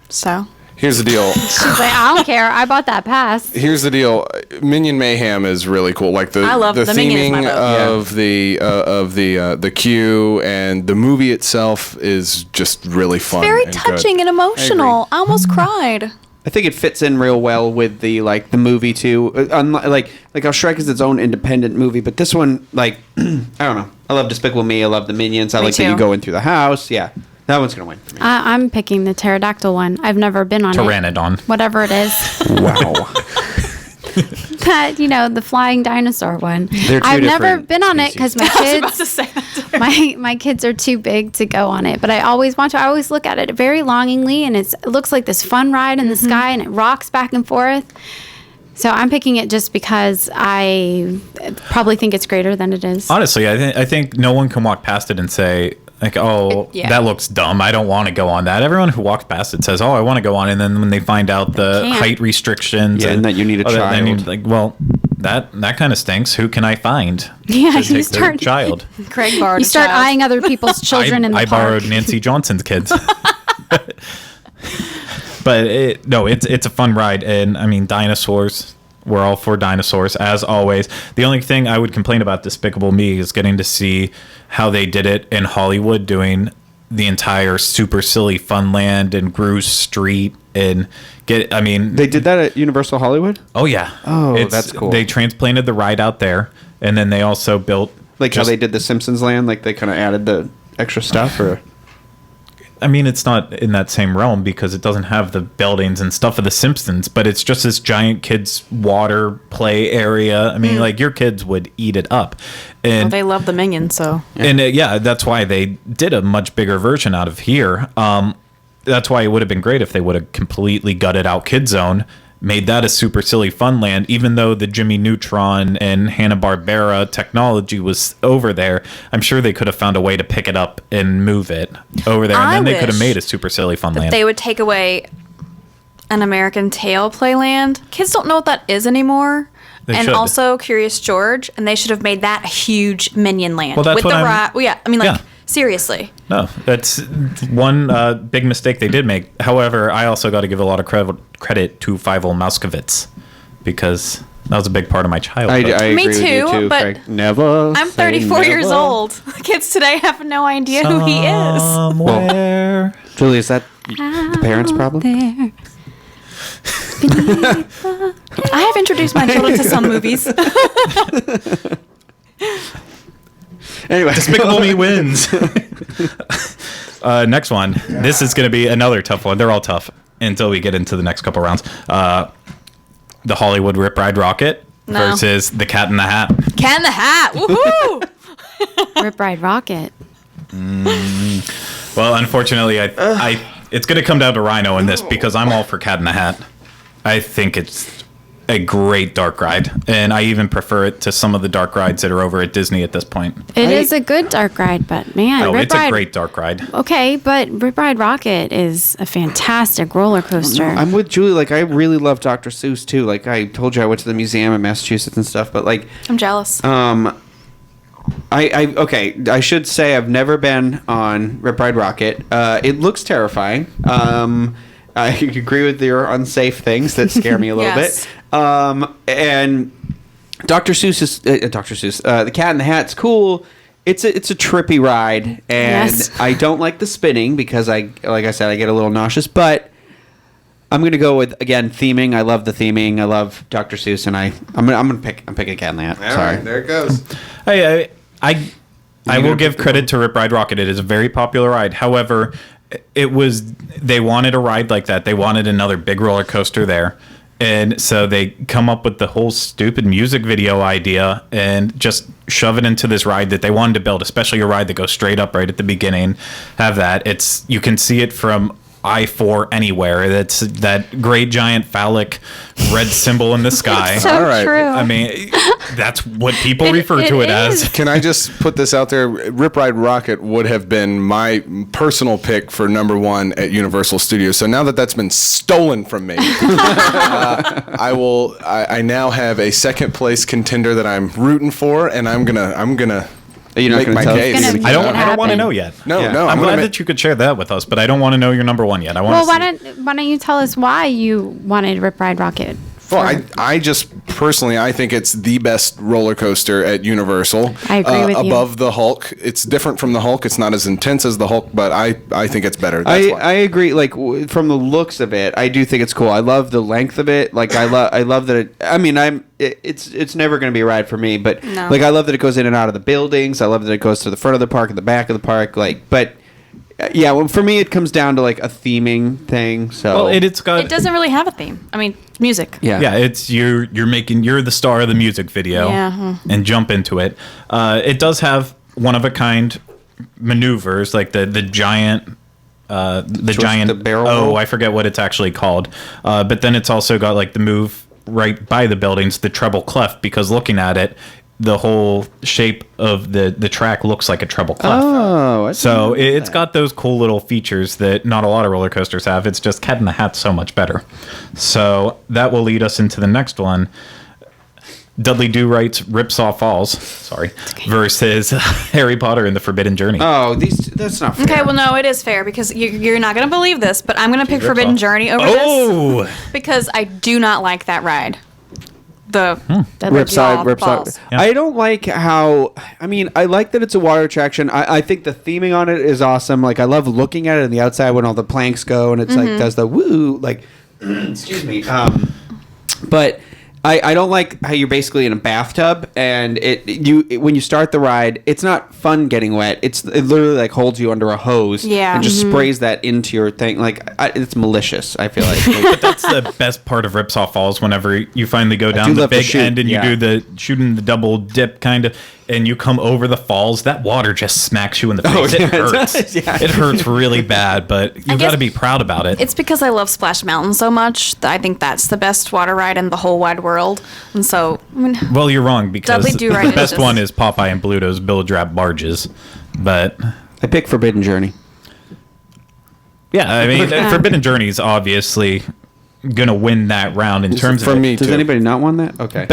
So Here's the deal. She's like, I don't care. I bought that pass. Here's the deal. Minion Mayhem is really cool. Like the I love the the Minion is my theming vote. of the queue and the movie itself is just really fun. very and touching good. and emotional. I almost cried. I think it fits in real well with the movie too. Like how Shrek is its own independent movie, but this one, like, I don't know. I love Despicable Me. I love the Minions. I Me like that you too. go in through the house. Yeah, that one's gonna win for me. I'm picking the pterodactyl one. I've never been on it. Pteranodon. Whatever it is. Wow. That, the flying dinosaur one. They're two I've never different been on it because my I was about to kids, say that. my kids are too big to go on it. But I always want to. I always look at it very longingly, and it looks like this fun ride in the sky, and it rocks back and forth. So I'm picking it just because I probably think it's greater than it is. Honestly, I think no one can walk past it and say, like, oh, Yeah. that looks dumb. I don't want to go on that. Everyone who walks past it says, oh, I want to go on. And then when they find out the can't. height restrictions Yeah, and that you need a then you're child. like, well, that kind of stinks. Who can I find Yeah, to you take their start- child? Craig borrowed You a start child. eyeing other people's children in the I park. borrowed Nancy Johnson's kids. But it's a fun ride. And I mean, dinosaurs. We're all for dinosaurs, as always. The only thing I would complain about Despicable Me is getting to see how they did it in Hollywood, doing the entire Super Silly Funland and Grue Street and They did that at Universal Hollywood. oh yeah. Oh, that's cool. They transplanted the ride out there, and then they also built Like how they did the Simpsons Land. Like they kind of added the extra stuff, or I mean, it's not in that same realm because it doesn't have the buildings and stuff of the Simpsons, but it's just this giant kids' water play area. I mean, like your kids would eat it up, and Well, they love the Minions, so. and that's why they did a much bigger version out of here. That's why it would have been great if they would have completely gutted out Kid Zone, made that a Super Silly Funland, even though the Jimmy Neutron and Hanna-Barbera technology was over there. I'm sure they could have found a way to pick it up and move it over there, and then they could have wish made a Super Silly Funland. They would take away an American Tail Playland. Kids don't know what that is anymore. They and should. also Curious George, and they should have made that a huge Minion Land. Well, that's with what the I'm- ride. Well, yeah, I mean, like, Yeah. seriously. No, that's one big mistake they did make. However, I also got to give a lot of credit to Fievel Mouskowitz because that was a big part of my I childhood. agree Me with you too, too. but Craig. Never. I'm say 34 years never. old. Kids today have no idea who he is. Somewhere. Julie, is that the parents' problem? There. I have introduced my children to some movies. Anyway, Despicable Me wins. Next one. This is going to be another tough one. They're all tough until we get into the next couple rounds. The Hollywood Rip Ride Rocket No. versus the Cat in the Hat. Cat in the Hat. Woohoo! Rip Ride Rocket. Well, unfortunately, it's going to come down to Rhino in this because I'm all for Cat in the Hat. I think it's a great dark ride, and I even prefer it to some of the dark rides that are over at Disney at this point. It is a good dark ride, but man, No, Rip it's Ride, a great dark ride. Okay, but Rip Ride Rocket is a fantastic roller coaster. I'm with Julie. Like, I really love Dr. Seuss too. Like, I told you I went to the museum in Massachusetts and stuff, but like, I'm jealous. I should say I've never been on Rip Ride Rocket. It looks terrifying. I agree with your unsafe things that scare me a little Yes. bit. And Dr. Seuss is Dr. Seuss. The Cat in the Hat's cool. It's a trippy ride, and Yes. I don't like the spinning because like I said, I get a little nauseous. But I'm gonna go with, again, theming. I love the theming. I love Dr. Seuss, and I'm picking Cat in the Hat. All Sorry. right, there it goes. I will give credit to Rip Ride Rocket. It is a very popular ride. However, they wanted a ride like that. They wanted another big roller coaster there. And so they come up with the whole stupid music video idea and just shove it into this ride that they wanted to build, especially a ride that goes straight up right at the beginning. Have that. You can see it from I-4 anywhere. That's that great giant phallic red symbol in the sky. So All right. true. I mean, that's what people refer to it is. as. Can I just put this out there? Rip Ride Rocket would have been my personal pick for number 1 at Universal Studios. So now that that's been stolen from me, I now have a second place contender that I'm rooting for, and I'm gonna You're not make gonna my tell us? case. Gonna I don't happen. want to know yet. No, Yeah. no. I'm gonna glad ma- that you could share that with us, but I don't want to know your number 1 yet. I want Well, to why don't you tell us why you wanted Rip Ride Rocket? Well, I just personally, I think it's the best roller coaster at Universal. I agree with you. Above the Hulk. It's different from the Hulk. It's not as intense as the Hulk, but I think it's better. That's why. I agree. Like, from the looks of it, I do think it's cool. I love the length of it. Like, I love that. It's never going to be a ride for me. But No. like, I love that it goes in and out of the buildings. I love that it goes to the front of the park and the back of the park. Like, but yeah, well, for me, it comes down to like a theming thing. So Well, it's got. It doesn't really have a theme. I mean, music. yeah, Yeah, it's you're the star of the music video, Yeah. and jump into it. It does have one of a kind maneuvers, like the giant. the barrel Oh, roll? I forget what it's actually called. But then it's also got like the move right by the buildings, the treble clef, because looking at it, the whole shape of the track looks like a treble clef. Oh, I So didn't know it's that. got those cool little features that not a lot of roller coasters have. It's just Cat in the Hat's so much better. So that will lead us into the next one. Dudley Do-Right's Ripsaw Falls, versus Harry Potter and the Forbidden Journey. Oh, that's not fair. Okay, well, no, it is fair because you're not going to believe this, but I'm going to pick Rip Forbidden off. Journey over this Oh! because I do not like that ride. The Ripside. Falls. Yeah. I don't like how. I mean, I like that it's a water attraction. I think the theming on it is awesome. Like, I love looking at it on the outside when all the planks go and it's like does the woo like. Excuse me. But I don't like how you're basically in a bathtub and when you start the ride, it's not fun getting wet. It literally like holds you under a hose Yeah. and just sprays that into your thing. Like, it's malicious, I feel like. But that's the best part of Ripsaw Falls whenever you finally go down do the love the big shoot, end and you yeah. do the shooting the double dip kind of, and you come over the falls, that water just smacks you in the face. Oh, It yeah, it hurts. does, yeah. It hurts really bad, but you got guess to be proud about it. It's because I love Splash Mountain so much that I think that's the best water ride in the whole wide world. And so, I mean, Well, you're wrong because Dudley Do-Right the is best just- one is Popeye and Bluto's Billidrap Barges. But I pick Forbidden Journey. yeah, I mean, Forbidden Journey is obviously gonna win that round in terms for of it. me Does too. anybody not want that? Okay.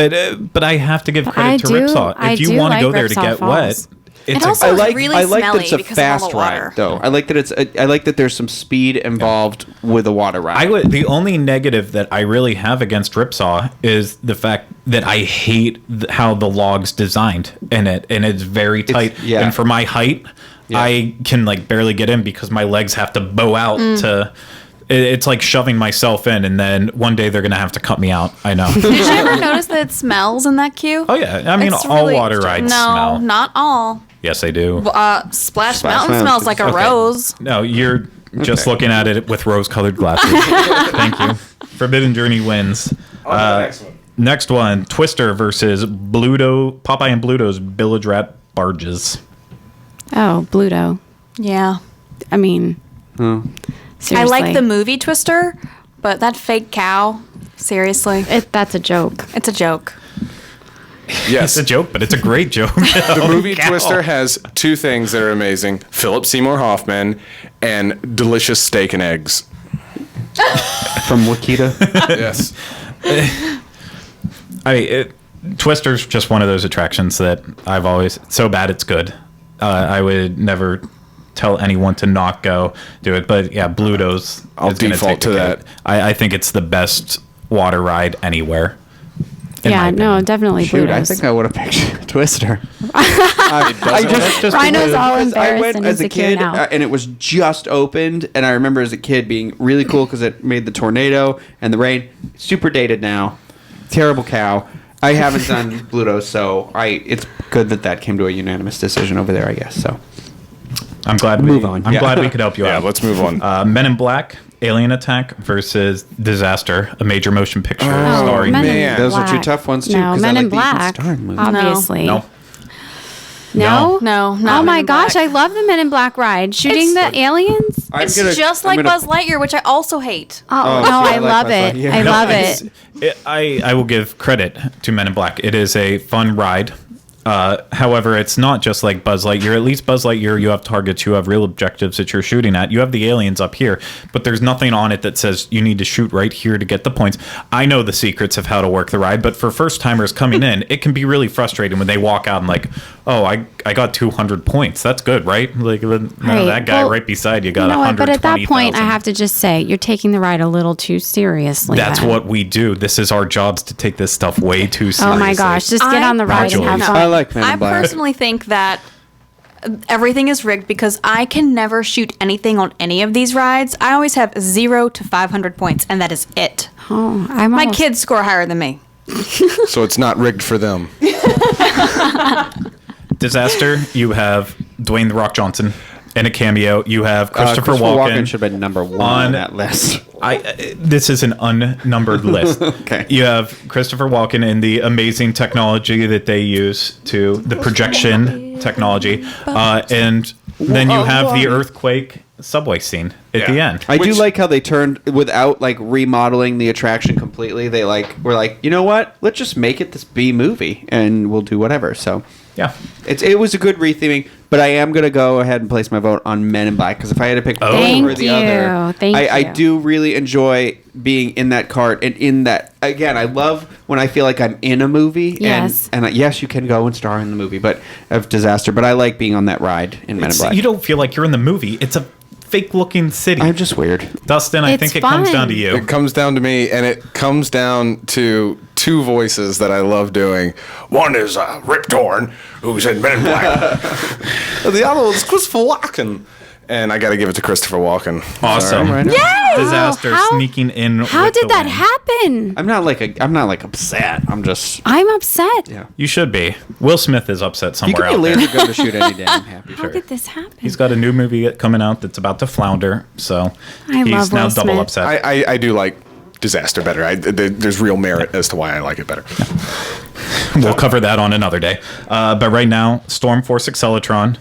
But I have to give I credit to do- Ripsaw. I If you do want to like go there to Ripsaw get Falls. wet, it's also- a, It's really I like that smelly it's a because of all fast the water. ride, though. I like that I like that there's some speed involved with a water ride. the only negative that I really have against Ripsaw is the fact that I hate how the log's designed in it, and it's very tight. yeah. And for my height, Yeah. I can like barely get in because my legs have to bow out to. It's like shoving myself in, and then one day they're gonna have to cut me out. I know. did you ever notice that it smells in that queue? Oh yeah, I mean It's all really- water rides no, smell. not all. Yes, they do. Splash Mountain Mountain smells like a Okay. rose. No, you're just Okay. looking at it with rose-colored glasses. Thank you. Forbidden Journey wins. Next one, Twister versus Popeye and Bluto's Billidrap Barges. Oh, Bluto. Yeah. I mean, Oh. seriously. I like the movie Twister, but that fake cow Seriously. That's a joke. It's a joke. Yes. It's a joke, but it's a great joke. The movie Twister has two things that are amazing: Philip Seymour Hoffman and delicious steak and eggs. From Wakita. Yes. Twister's just one of those attractions that I've always so bad it's good. I would never tell anyone to not go do it, but yeah, Bluto's. I'll is gonna default take the to cake. that. I think it's the best water ride anywhere. in Yeah, my no, opinion. definitely Shoot, I Pluto's. think I would have picked Twister. Rhino's all I embarrassed went and as a insecure kid, now. and it was just opened, and I remember as a kid being really cool because it made the tornado and the rain. Super dated now. Terrible cow. I haven't done Bluto, so it's good that came to a unanimous decision over there, I guess. So I'm glad Move on. I'm Yeah. glad we could help you Yeah, out. let's move on. Men in Black, Alien Attack versus Disaster, a major motion picture starring. Men in man. Those are two Black. tough ones, too, No, 'cause I Men like in the Ethan Black, Starr movie. obviously. No. No? No, Oh not my Men in gosh, Black. I love the Men in Black ride. Shooting It's- the aliens? It's just like Buzz Lightyear, which I also hate. Oh, see, no, I I like love Buzz it. Lightyear. I No, love it's- it. I will give credit to Men in Black. It is a fun ride. However, it's not just like Buzz Lightyear. At least Buzz Lightyear, you have targets, you have real objectives that you're shooting at. You have the aliens up here, but there's nothing on it that says you need to shoot right here to get the points. I know the secrets of how to work the ride, but for first timers coming in, it can be really frustrating when they walk out and like, oh, I got 200 points. That's good, right? Like Right. that guy Well, right beside you got You know what? But at that point, I 120,000. have to just say, you're taking the ride a little too seriously. That's then. what we do. This is our jobs to take this stuff way too seriously. Oh my gosh, just get on the ride and have Julie. fun. I like Men in I Black. personally think that everything is rigged because I can never shoot anything on any of these rides. I always have 0 to 500 points, and that is it. Oh, I'm My almost- kids score higher than me. So it's not rigged for them. Disaster, you have Dwayne The Rock Johnson in a cameo. You have Christopher Walken. should have been number one on- on that list. This is an unnumbered list. Okay. You have Christopher Walken in the amazing technology that they use to the projection technology, and then you have the earthquake subway scene at the end. I do Which- like how they turned without like remodeling the attraction completely. They were like, you know what? Let's just make it this B movie, and we'll do whatever. So Yeah. it was a good retheming, but I am gonna go ahead and place my vote on Men in Black because if I had to pick one Thank or the you. other, Thank I you. do really enjoy being in that cart and in that. Again, I love when I feel like I'm in a movie. Yes. And yes, you can go and star in the movie, but of Disaster. But I like being on that ride in Men in Black. You don't feel like you're in the movie. It's a fake-looking city. I'm just weird. Dustin, I It's think it comes fun. down to you. It comes down to me, and it comes down to two voices that I love doing. One is Rip Torn, who's in Men in Black. The other one's Christopher Walken. And I got to give it to Christopher Walken. Awesome. Right. Yeah! Disaster How- sneaking in. How with did the that win. happen? I'm not like upset. I'm just. I'm upset. Yeah. You should be. Will Smith is upset You somewhere give me a out there. laser gun to shoot any day. I'm happy. How did this happen? He's got a new movie coming out that's about to flounder, so I he's love now Will double Smith. upset. I do like Disaster better. There's real merit as to why I like it better. We'll cover that on another day. But right now, Storm Force Accelatron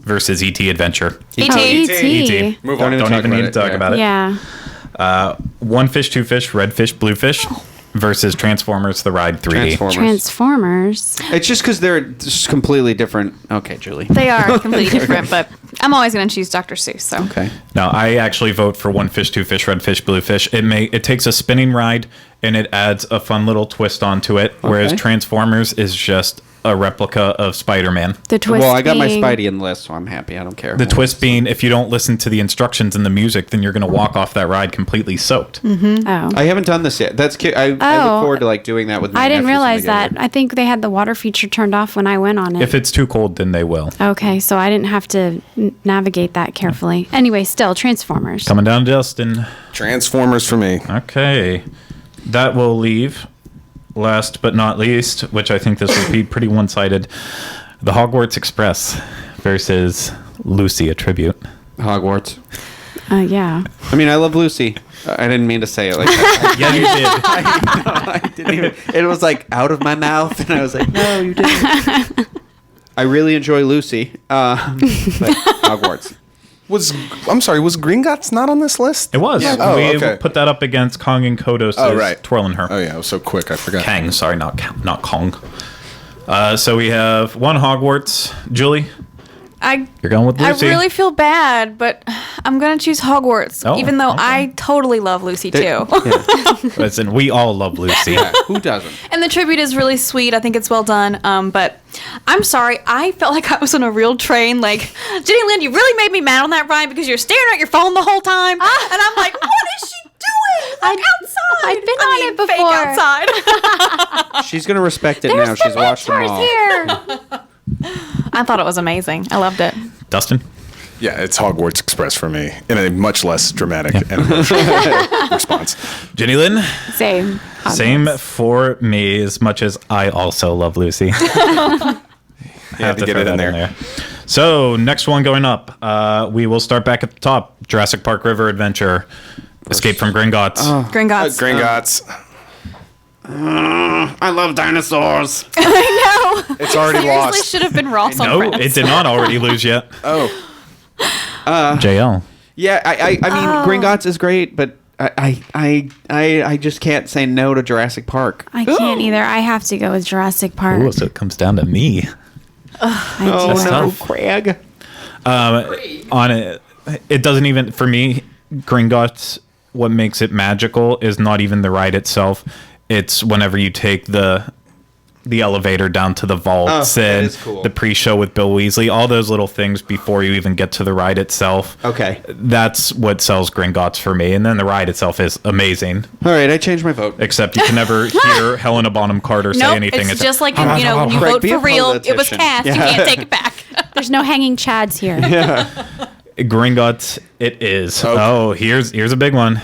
versus ET Adventure. E.T. Oh, E.T. E.T. Move Don't on. even Don't talk even about need to it, talk yeah. about it. Yeah. One fish, two fish, red fish, blue fish versus Transformers The Ride 3D. Transformers. It's just because they're just completely different. Okay, Julie. They are completely different, but I'm always going to choose Dr. Seuss. So Okay. Now, I actually vote for one fish, two fish, red fish, blue fish. It takes a spinning ride and it adds a fun little twist onto it, whereas Okay. Transformers is just a replica of Spider-Man. The twist. Well, I got my being- Spidey in the list, so I'm happy. I don't care. The twist being, if you don't listen to the instructions and the music, then you're going to walk off that ride completely soaked. Oh. I haven't done this yet. That's cute. I look Oh. forward to like doing that with. My I didn't nephews when realize they get that. here. I think they had the water feature turned off when I went on it. If it's too cold, then they will. Okay, so I didn't have to navigate that carefully. Anyway, still Transformers. Coming down to Justin. Transformers for me. Okay. That will leave, last but not least, which I think this will be pretty one-sided, the Hogwarts Express versus Lucy, a tribute. Hogwarts. Yeah. I mean, I love Lucy. I didn't mean to say it like that. Yeah, you did. I didn't even. It was like out of my mouth, and I was like, "No, you didn't." I really enjoy Lucy, but Hogwarts. I'm sorry, was Gringotts not on this list? It was. Yeah. Oh, we okay. put that up against Kong and Kodos' Twirling Her. Oh, yeah, I was so quick, I forgot. Kang, sorry, not Kong. So we have one Hogwarts. Julie, you're going with Lucy. I really feel bad, but I'm gonna choose Hogwarts, Oh, even though okay. I totally love Lucy too. Listen, we all love Lucy. Yeah, who doesn't? And the tribute is really sweet. I think it's well done. But I'm sorry, I felt like I was on a real train. Like, Jenny Lynn, you really made me mad on that ride because you're staring at your phone the whole time, and I'm like, what is she doing? Like outside. I've been on it fake before. outside. She's gonna respect it There's now. the She's watched them mentors all. here. I thought it was amazing. I loved it. Dustin? Yeah, it's Hogwarts Express for me, in a much less dramatic and emotional response. Jenny Lynn? Same. Same for me, as much as I also love Lucy. Had to get throw it in that there. So, next one going up. We will start back at the top. Jurassic Park River Adventure. Escape from Gringotts. Gringotts. Gringotts. I love dinosaurs. I know. It's already Seriously, lost. should have been Ross on No, Friends. it did not already lose yet. Oh, JL. Yeah, I mean, Gringotts is great, but I just can't say no to Jurassic Park. I can't either. I have to go with Jurassic Park. Ooh, so it comes down to me. I Oh do. no, tough. Craig. On it, it doesn't even, for me, Gringotts, what makes it magical is not even the ride itself. It's whenever you take the elevator down to the vaults that and is cool. the pre-show with Bill Weasley, all those little things before you even get to the ride itself. Okay. That's what sells Gringotts for me. And then the ride itself is amazing, All right, I changed my vote. except you can never hear Helena Bonham Carter say Nope, anything. it's just like, when you Craig, vote be for a real, it was politician. cast. You Yeah. can't take it back. There's no hanging chads here. Gringotts, it is. Oh, here's a big one.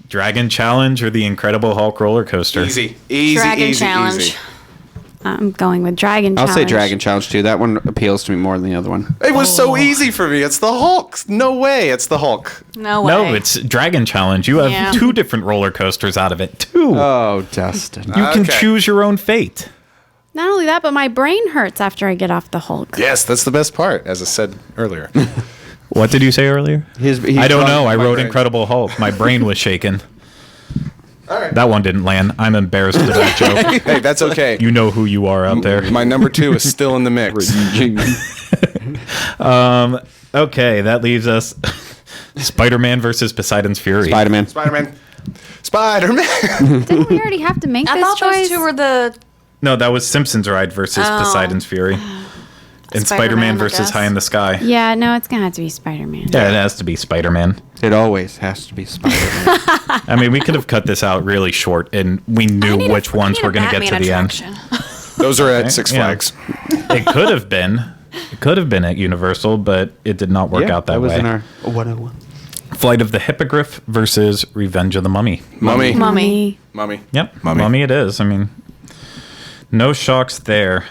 Dragon Challenge or the Incredible Hulk roller coaster? easy, Dragon Challenge. easy. I'm going with Dragon I'll Challenge. say Dragon Challenge too. That one appeals to me more than the other one. It was so easy for me. It's the Hulk. No way. It's the Hulk. No way. No, it's Dragon Challenge. You have Yeah. 2 different roller coasters out of it. 2. Oh, Dustin. You can Okay. choose your own fate. Not only that, but my brain hurts after I get off the Hulk. Yes, that's the best part, as I said earlier. What did you say earlier? I don't know. I wrote brain. Incredible Hulk. My brain was shaken. That one didn't land. I'm embarrassed of that joke. Hey, that's okay. You know who you are out there. My number 2 is still in the mix. Okay, that leaves us Spider-Man versus Poseidon's Fury. Spider-Man. Spider-Man. Spider-Man. Didn't we already have to make I this thought choice? those two were the. No, that was Simpsons Ride versus Poseidon's Fury. And Spider-Man Spider-Man, I versus guess. High in the Sky. Yeah, no, it's gonna have to be Spider-Man. Yeah, it has to be Spider-Man. It always has to be Spider-Man. I mean, we could have cut this out really short, and we knew which ones were going to get to the end. Those are at Six Yeah. Flags. It could have been. It could have been at Universal, but it did not work out that was way. in our 101. Flight of the Hippogriff versus Revenge of the Mummy. Mummy. Mummy. Mummy. Yep, Mummy. Mummy it is. I mean, no shocks there.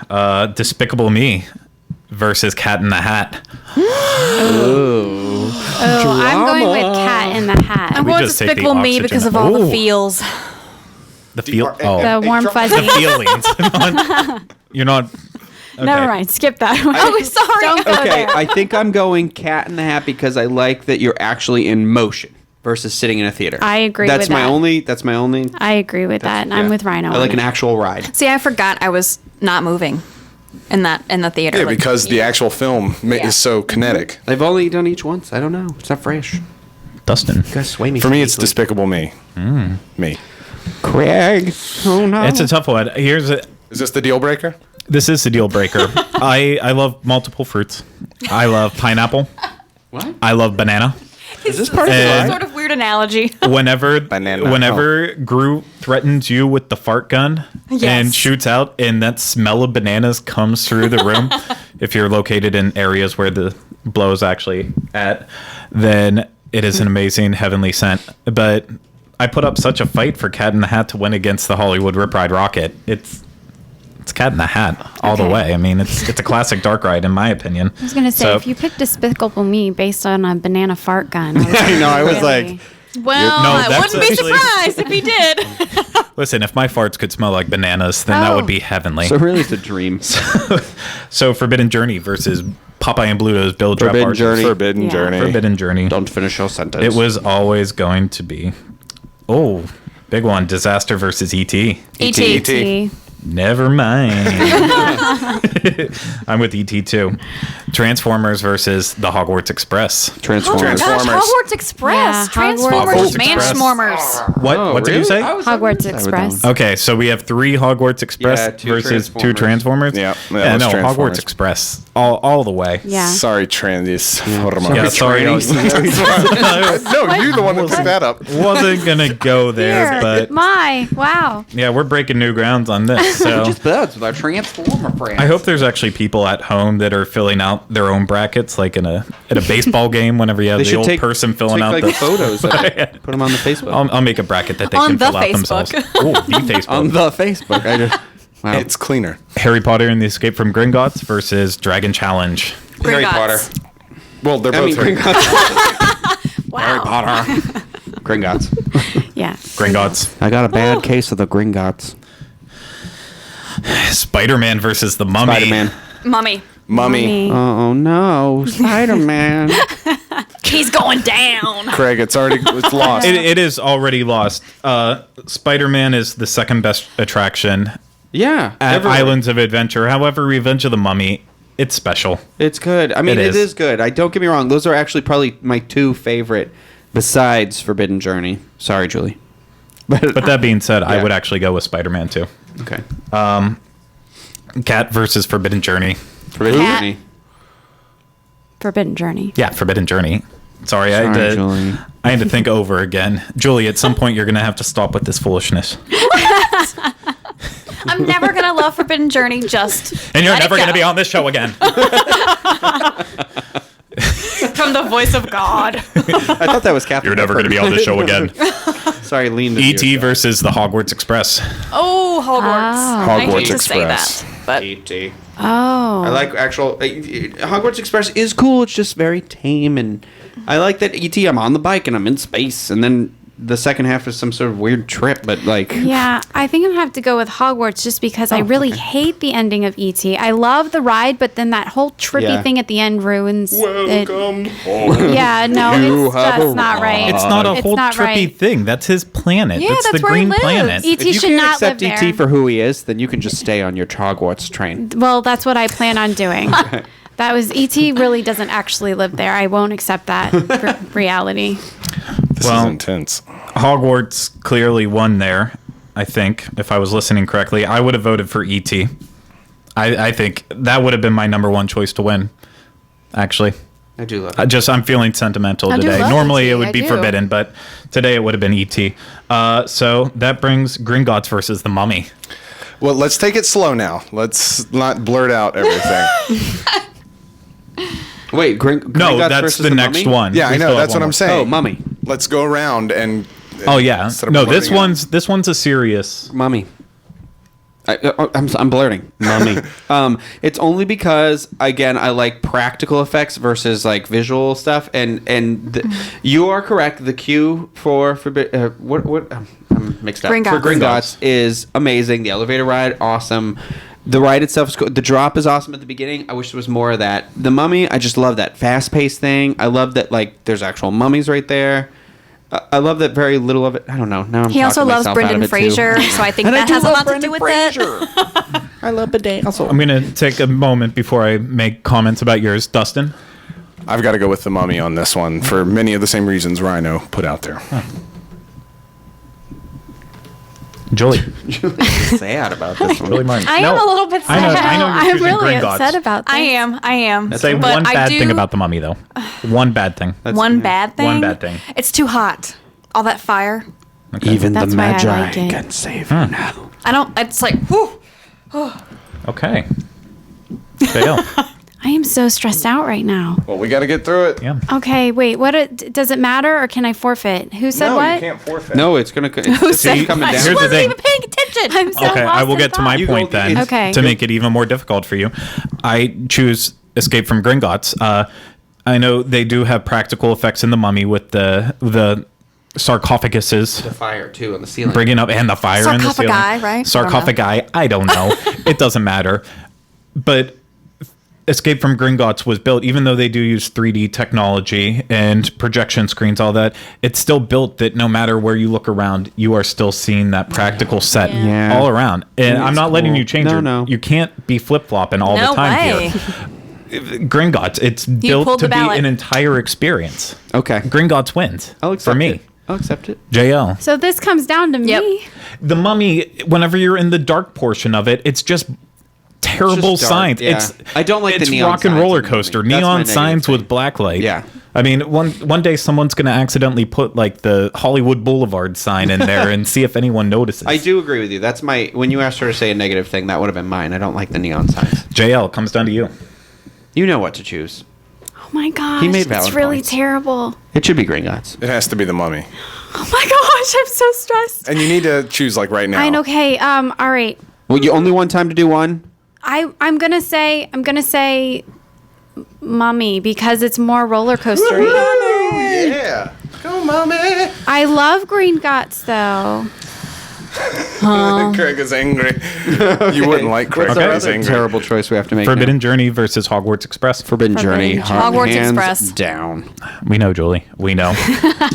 Despicable Me versus Cat in the Hat. Oh, I'm going with Cat in the Hat. I'm We going to just take the Despicable Me oxygen. because of all the Ooh. feels. The feel. The Oh, The warm the fuzzy. feelings. You're not. Okay. Never mind. Skip that one. Oh, sorry. Don't go Okay, there. I think I'm going Cat in the Hat because I like that you're actually in motion versus sitting in a theater. I agree That's with my that. only. That's my only. I agree with that, and I'm yeah. with Rhino. I like on an it. actual ride. See, I forgot I was not moving in the theater. Yeah, Like, because the actual film Yeah. is so kinetic. They've only done each once. I don't know. It's not fresh. Dustin. You guys sway me. For me, it's easily. Despicable Me. Me. Craig. Oh no. It's a tough one. Here's a. Is this the deal breaker? This is the deal breaker. I love multiple fruits. I love pineapple. What? I love banana. Is this part of And- the some ride? sort of weird analogy. Whenever Banana. Gru threatens you with the fart gun and Yes. shoots out, and that smell of bananas comes through the room, if you're located in areas where the blow is actually at, then it is an amazing heavenly scent. But I put up such a fight for Cat in the Hat to win against the Hollywood Rip Ride Rocket. It's Cat in the Hat all the Okay. way. I mean, it's a classic dark ride in my opinion. I was gonna say, So- if you picked Despicable Me based on a banana fart gun, I, I know. I was like, Well, No, I that's wouldn't be actually- surprised if he did. Listen, if my farts could smell like bananas, then that Oh. would be heavenly. So really, it's a dream. So Forbidden Journey versus Popeye and Bluto's Bill Drop Forbidden Arches. Journey. Forbidden Yeah. Journey. Forbidden Journey. Don't finish your sentence. It was always going to be. Oh, big one. Disaster versus E.T. E.T. E.T. Never mind. I'm with ET too. Transformers versus the Hogwarts Express. Oh my Transformers. gosh, Transformers. Hogwarts Express. Yeah, Transformers, Hogwarts man Express. schmormers. What? Oh, what did you really? say? I was- Hogwarts I would Express. know. Okay, so we have 3 Hogwarts Express Yeah, 2 versus 2 Transformers. Transformers. Yeah, that yeah, was no, Transformers. Hogwarts Express, all the way. Yeah. Sorry, Transformers. Yeah, sorry. No, you're the one that picked that up. Wasn't gonna go there, Here. but Wow. yeah, we're breaking new grounds on this. So Just birds with our Transformer friends. I hope there's actually people at home that are filling out their own brackets, like at a baseball game. Whenever you have they the should old take person filling take, out like, the photos. Put them on the Facebook. I'll make a bracket that they On can the fill out Facebook. themselves. Oh, the Facebook. on the Facebook. I just wow. It's cleaner. Harry Potter and the Escape from Gringotts versus Dragon Challenge. Harry Gringotts. Potter. Well, they're I mean, both Gringotts. Wow. Harry Potter. Gringotts. Yeah. Gringotts. I got a bad case of the Gringotts. Spider-Man versus the Mummy. Spider-Man. Mummy. Mummy. Oh no, Spider-Man. He's going down. Craig, it's lost. It is already lost. Spider-Man is the second best attraction Yeah. at everywhere. Islands of Adventure. However, Revenge of the Mummy, it's special. It's good. I mean, It it is. is good. Don't get me wrong. Those are actually probably my 2 favorite besides Forbidden Journey. Sorry, Julie. But that being said, I Yeah. would actually go with Spider-Man too. Okay. Cat versus Forbidden Journey. Forbidden Cat. Journey. Forbidden Journey. Yeah, Forbidden Journey. Sorry, I Sorry, had to. Julie. I had to think over again. Julie, at some point you're gonna have to stop with this foolishness, I'm never gonna love Forbidden Journey. Just and you're let it never gonna go. be on this show again. From the voice of God. I thought that was Captain. You're never gonna be on this show again. Sorry, lean. E.T. versus the Hogwarts Express. Oh, Hogwarts. Oh. I hate Hogwarts to say Express. that, but E.T. Oh. I like actual Hogwarts Express is cool. It's just very tame, and I like that ET. I'm on the bike and I'm in space, and then the second half is some sort of weird trip. But like, Yeah, I think I'm gonna have to go with Hogwarts just because I really hate the ending of E.T. I love the ride, but then that whole trippy Yeah. thing at the end ruins it. home. Yeah, no, You it's have just a not right. It's not a It's whole not trippy right. thing. That's his planet. Yeah, that's the that's where he green lives. planet. E.T. if you should can't not live accept there. ET for who he is, then you can just stay on your Hogwarts train. Well, that's what I plan on doing. That was E.T. really doesn't actually live there. I won't accept that reality. This Well- is intense. Hogwarts clearly won there. I think, if I was listening correctly, I would have voted for E.T. I think that would have been my number 1 choice to win. Actually, I do love I'm feeling sentimental I do today. love Normally E.T., it would I be do. Forbidden, but today it would have been E.T. So that brings Gringotts versus the Mummy. Well, let's take it slow now. Let's not blurt out everything. Wait, No, Gringotts that's versus the next Mummy? one. Yeah, We I know. still have That's one what I'm more. saying. Oh, Mummy. Let's go around and. Oh yeah. instead of No, this blurting out. one's a serious. Mummy. I'm blurting. Mummy. It's only because again I like practical effects versus like visual stuff, and you are correct. The queue for what I'm mixed up. Gringotts. For Gringotts is amazing. The elevator ride, awesome. The ride itself is cool. The drop is awesome at the beginning. I wish there was more of that. The Mummy, I just love that fast paced thing. I love that like there's actual mummies right there. I love that very little of it. I don't know. Now I'm he also talking loves myself out of Brendan it, too. Fraser, so I think And I that do has a love lot to Brendan do with Fraser. it. I love Bidet. Also, I'm gonna take a moment before I make comments about yours, Dustin. I've got to go with the Mummy on this one for many of the same reasons Rhino put out there. Julie. sad about this one. Julie Martin. I am a little bit I know- sad. I know you're I'm choosing really Gringotts. upset about this. I am. Say But one I bad do- thing about the Mummy, though. One bad thing. One bad thing. One bad thing. It's too hot. All that fire. Even That's the why I Magi like it. can save you now. I don't. It's like, whew. Okay. Fail. I am so stressed out right now. Well, we got to get through it. Yeah. Okay, wait. Does it matter or can I forfeit? Who said No, what? you can't forfeit. No, it's gonna. It's said- coming I down. Here's the wasn't thing. even paying attention. I'm so Okay, I lost will in get to my thought. You point go- then. it's- Okay. To make it even more difficult for you, I choose Escape from Gringotts. I know they do have practical effects in the Mummy with the sarcophaguses. The fire too on the ceiling. Bringing up and the fire in the ceiling. Sarcophagi, right? Sarcophagi. I don't know. It doesn't matter. But Escape from Gringotts was built, even though they do use 3D technology and projection screens, all that, it's still built that no matter where you look around, you are still seeing that practical set Yeah. all around. And I'm not letting cool. you change No. You can't be flip-flopping all No the time way. here. Gringotts, it's built pulled to the be ballot. an entire experience. Okay. Gringotts wins I'll accept for me. it. I'll accept it. JL. So this comes down to Yep. me. The Mummy, whenever you're in the dark portion of it, it's just terrible It's just dark, signs. yeah. It's I don't like the it's neon rock and signs roller in the movie. coaster. That's my Neon negative signs thing. with black light. Yeah. I mean, one day someone's going to accidentally put like the Hollywood Boulevard sign in there and see if anyone notices. I do agree with you. That's my. When you asked her to say a negative thing, that would have been mine. I don't like the neon signs. JL, comes down to you. You know what to choose. Oh my gosh, He made it's valid really points. terrible. It should be Gringotts. It has to be the Mummy. Oh my gosh, I'm so stressed. And you need to choose like right now. Fine, okay. All right. Well, you only one time to do one. I'm gonna say Mummy because it's more roller coaster. Yeah. Go, Mommy. I love Green Gots though. Craig is angry. You wouldn't like Craig. What's Okay. He's another angry. terrible choice we have to make? Forbidden now? Journey versus Hogwarts Express. Forbidden Journey. Hogwarts Hands Express. down. We know, Julie. We know.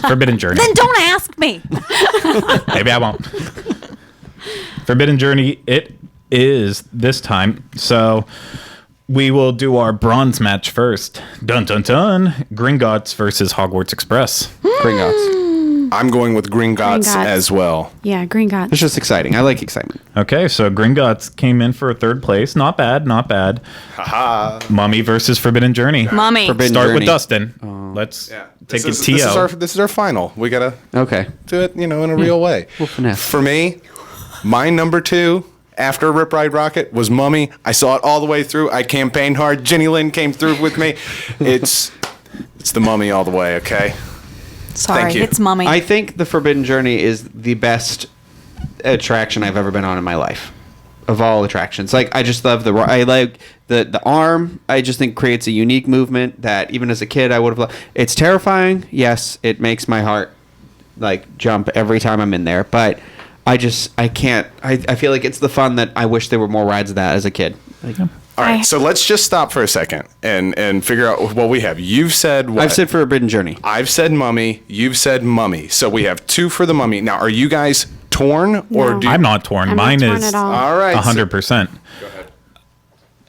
Forbidden Journey. Then don't ask me. Maybe I won't. Forbidden Journey, it is this time. So we will do our bronze match first. Dun dun dun. Gringotts versus Hogwarts Express. Gringotts. I'm going with Gringotts Gringotts. as well. Yeah, Green Gots. It's just exciting. I like excitement. Okay, so Gringotts came in for a third place. Not bad, not bad. Haha. Mummy versus Forbidden Journey. Mommy. Forbidden Start with Journey. Dustin. Let's take it This is TO. this is our final. We gotta Okay. do it, in a real way. We'll finesse. For me, my number 2 after Rip Ride Rocket was Mummy. I saw it all the way through. I campaigned hard. Jenny Lynn came through with me. It's the Mummy all the way. Okay. Sorry, Thank you. it's Mommy. I think the Forbidden Journey is the best attraction I've ever been on in my life. Of all attractions, like I just love I like the arm. I just think creates a unique movement that even as a kid I would have loved. It's terrifying. Yes, it makes my heart like jump every time I'm in there. But I can't. I feel like it's the fun that I wish there were more rides of that as a kid. Like, All right. I- So let's just stop for a second and figure out what we have. You've said what? I've said Forbidden Journey. I've said Mummy. You've said Mummy. So we have 2 for the Mummy. Now, are you guys torn or No. do? I'm not torn. I'm not Mine torn is at all. All right. 100%. Go ahead.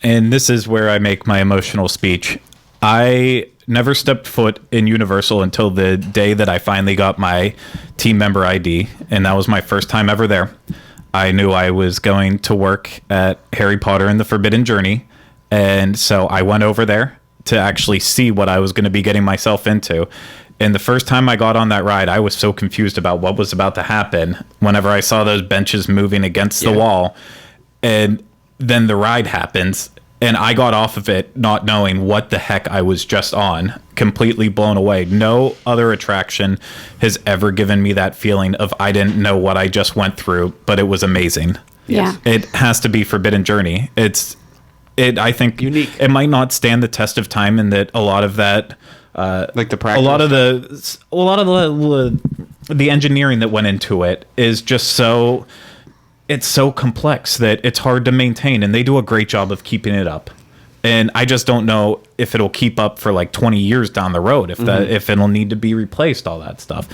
And this is where I make my emotional speech. I never stepped foot in Universal until the day that I finally got my team member ID, and that was my first time ever there. I knew I was going to work at Harry Potter and the Forbidden Journey, and so I went over there to actually see what I was going to be getting myself into. And the first time I got on that ride, I was so confused about what was about to happen whenever I saw those benches moving against the wall. And then the ride happens, and I got off of it not knowing what the heck I was just on, completely blown away. No other attraction has ever given me that feeling of I didn't know what I just went through, but it was amazing. Yeah. It has to be Forbidden Journey. I think Unique. It might not stand the test of time in that a lot of that Like the a practice. lot of the engineering that went into it is just so it's so complex that it's hard to maintain, and they do a great job of keeping it up. And I just don't know if it'll keep up for like 20 years down the road, if it'll need to be replaced, all that stuff.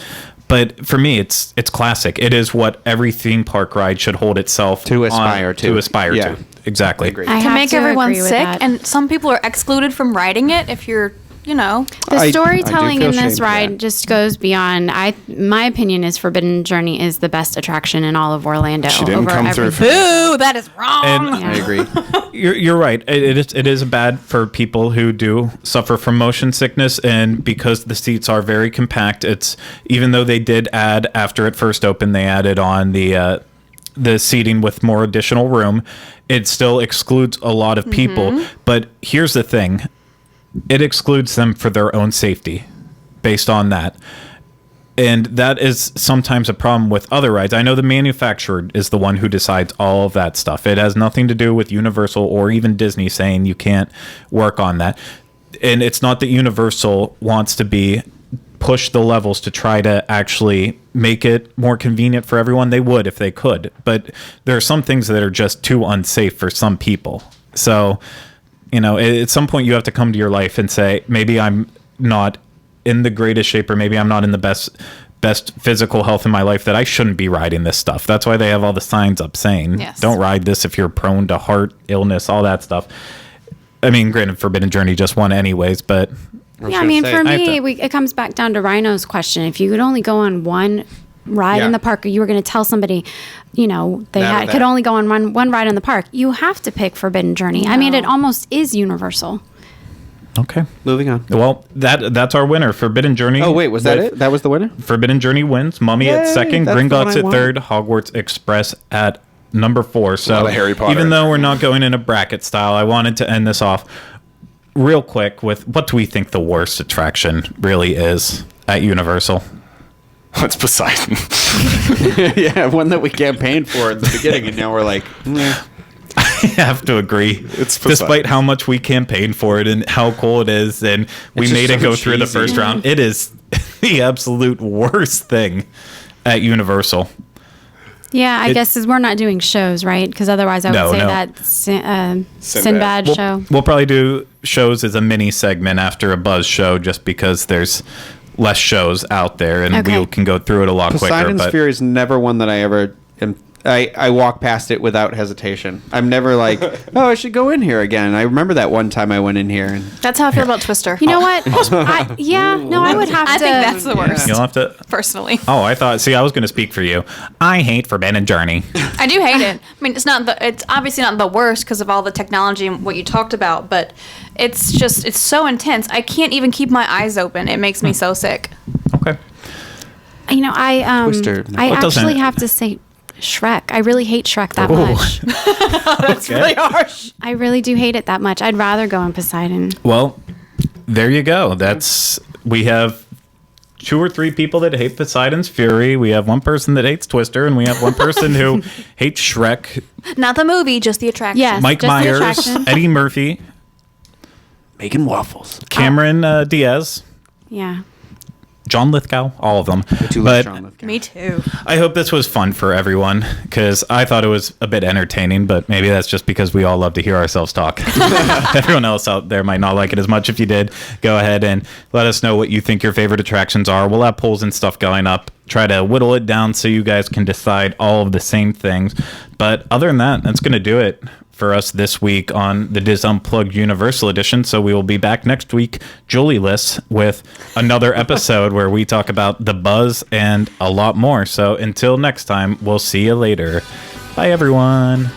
But for me, it's classic. It is what every theme park ride should hold itself To aspire on, to. to aspire Yeah. to. Exactly. I agree. I to have make to everyone agree with sick, that. and some people are excluded from riding it if you're, The I do storytelling feel in this ashamed for ride that. just goes beyond. My opinion is Forbidden Journey is the best attraction in all of Orlando. She didn't over come through everything. boo, that is wrong. And I agree. You're right. It is bad for people who do suffer from motion sickness, and because the seats are very compact, it's even though they did add after it first opened, they added on the seating with more additional room. It still excludes a lot of people. But here's the thing: it excludes them for their own safety, based on that. And that is sometimes a problem with other rides. I know the manufacturer is the one who decides all of that stuff. It has nothing to do with Universal or even Disney saying you can't work on that. And it's not that Universal wants to be push the levels to try to actually make it more convenient for everyone, they would if they could. But there are some things that are just too unsafe for some people. So, at some point you have to come to your life and say, maybe I'm not in the greatest shape, or maybe I'm not in the best physical health in my life, that I shouldn't be riding this stuff. That's why they have all the signs up saying, Yes. don't ride this if you're prone to heart illness, all that stuff. I mean, granted, Forbidden Journey just won anyways, but Yeah, I mean, for I have me, it comes back down to Rhino's question. If you could only go on one ride Yeah. in the park, or you were going to tell somebody, they that. could only go on one ride in the park, you have to pick Forbidden Journey. I mean, it almost is universal. okay. Moving on. Well, that's our winner. Forbidden Journey. Oh, wait, was that it? That was the winner? Forbidden Journey wins. Mummy at Yay, second. that's the one Gringotts I at wanted. third. Hogwarts Express at number 4. So lot of Harry Potter. even though we're not going in a bracket style, I wanted to end this off real quick with, what do we think the worst attraction really is at Universal? It's Poseidon. Yeah, one that we campaigned for at the beginning, and now we're like, meh. I have to agree. It's Poseidon. Despite how much we campaigned for it and how cool it is, and we It's made just it go so through the cheesy. first round, it is the absolute worst thing at Universal. Yeah, I guess we're not doing shows, right? Because otherwise I would No, say no. that Sinbad We'll, show. we'll probably do shows as a mini segment after a Buzz show, just because there's less shows out there, and Okay. we can go through it a lot quicker. Poseidon's But Fury is never one that I ever am. I walk past it without hesitation. I'm never like, oh, I should go in here again. I remember that one time I went in here. And That's how I feel about Twister. You know what? I would have to. I think that's the worst, you'll have to. personally. Oh, I was going to speak for you. I hate Forbidden Journey. I do hate it. I mean, it's obviously not the worst because of all the technology and what you talked about, but it's so intense. I can't even keep my eyes open. It makes me so sick. Okay. Twister. I What doesn't- actually have to say Shrek. I really hate Shrek that Ooh. much. That's really harsh. I really do hate it that much. I'd rather go in Poseidon. Well, there you go. We have 2 or 3 people that hate Poseidon's Fury. We have one person that hates Twister, and we have one person who hates Shrek. Not the movie, just the attraction. Yes, Mike just the Myers, attraction. Eddie Murphy, making waffles. Cameron Diaz, Yeah. John Lithgow, all of them. Too But late, Sean Lithgow. Me too. I hope this was fun for everyone, because I thought it was a bit entertaining, but maybe that's just because we all love to hear ourselves talk. Everyone else out there might not like it as much. If you did, go ahead and let us know what you think your favorite attractions are. We'll have polls and stuff going up. Try to whittle it down so you guys can decide all of the same things. But other than that, that's going to do it for us this week on the Diz Unplugged Universal Edition. So we will be back next week, Julie-less, with another episode where we talk about the Buzz and a lot more. So until next time, we'll see you later. Bye, everyone.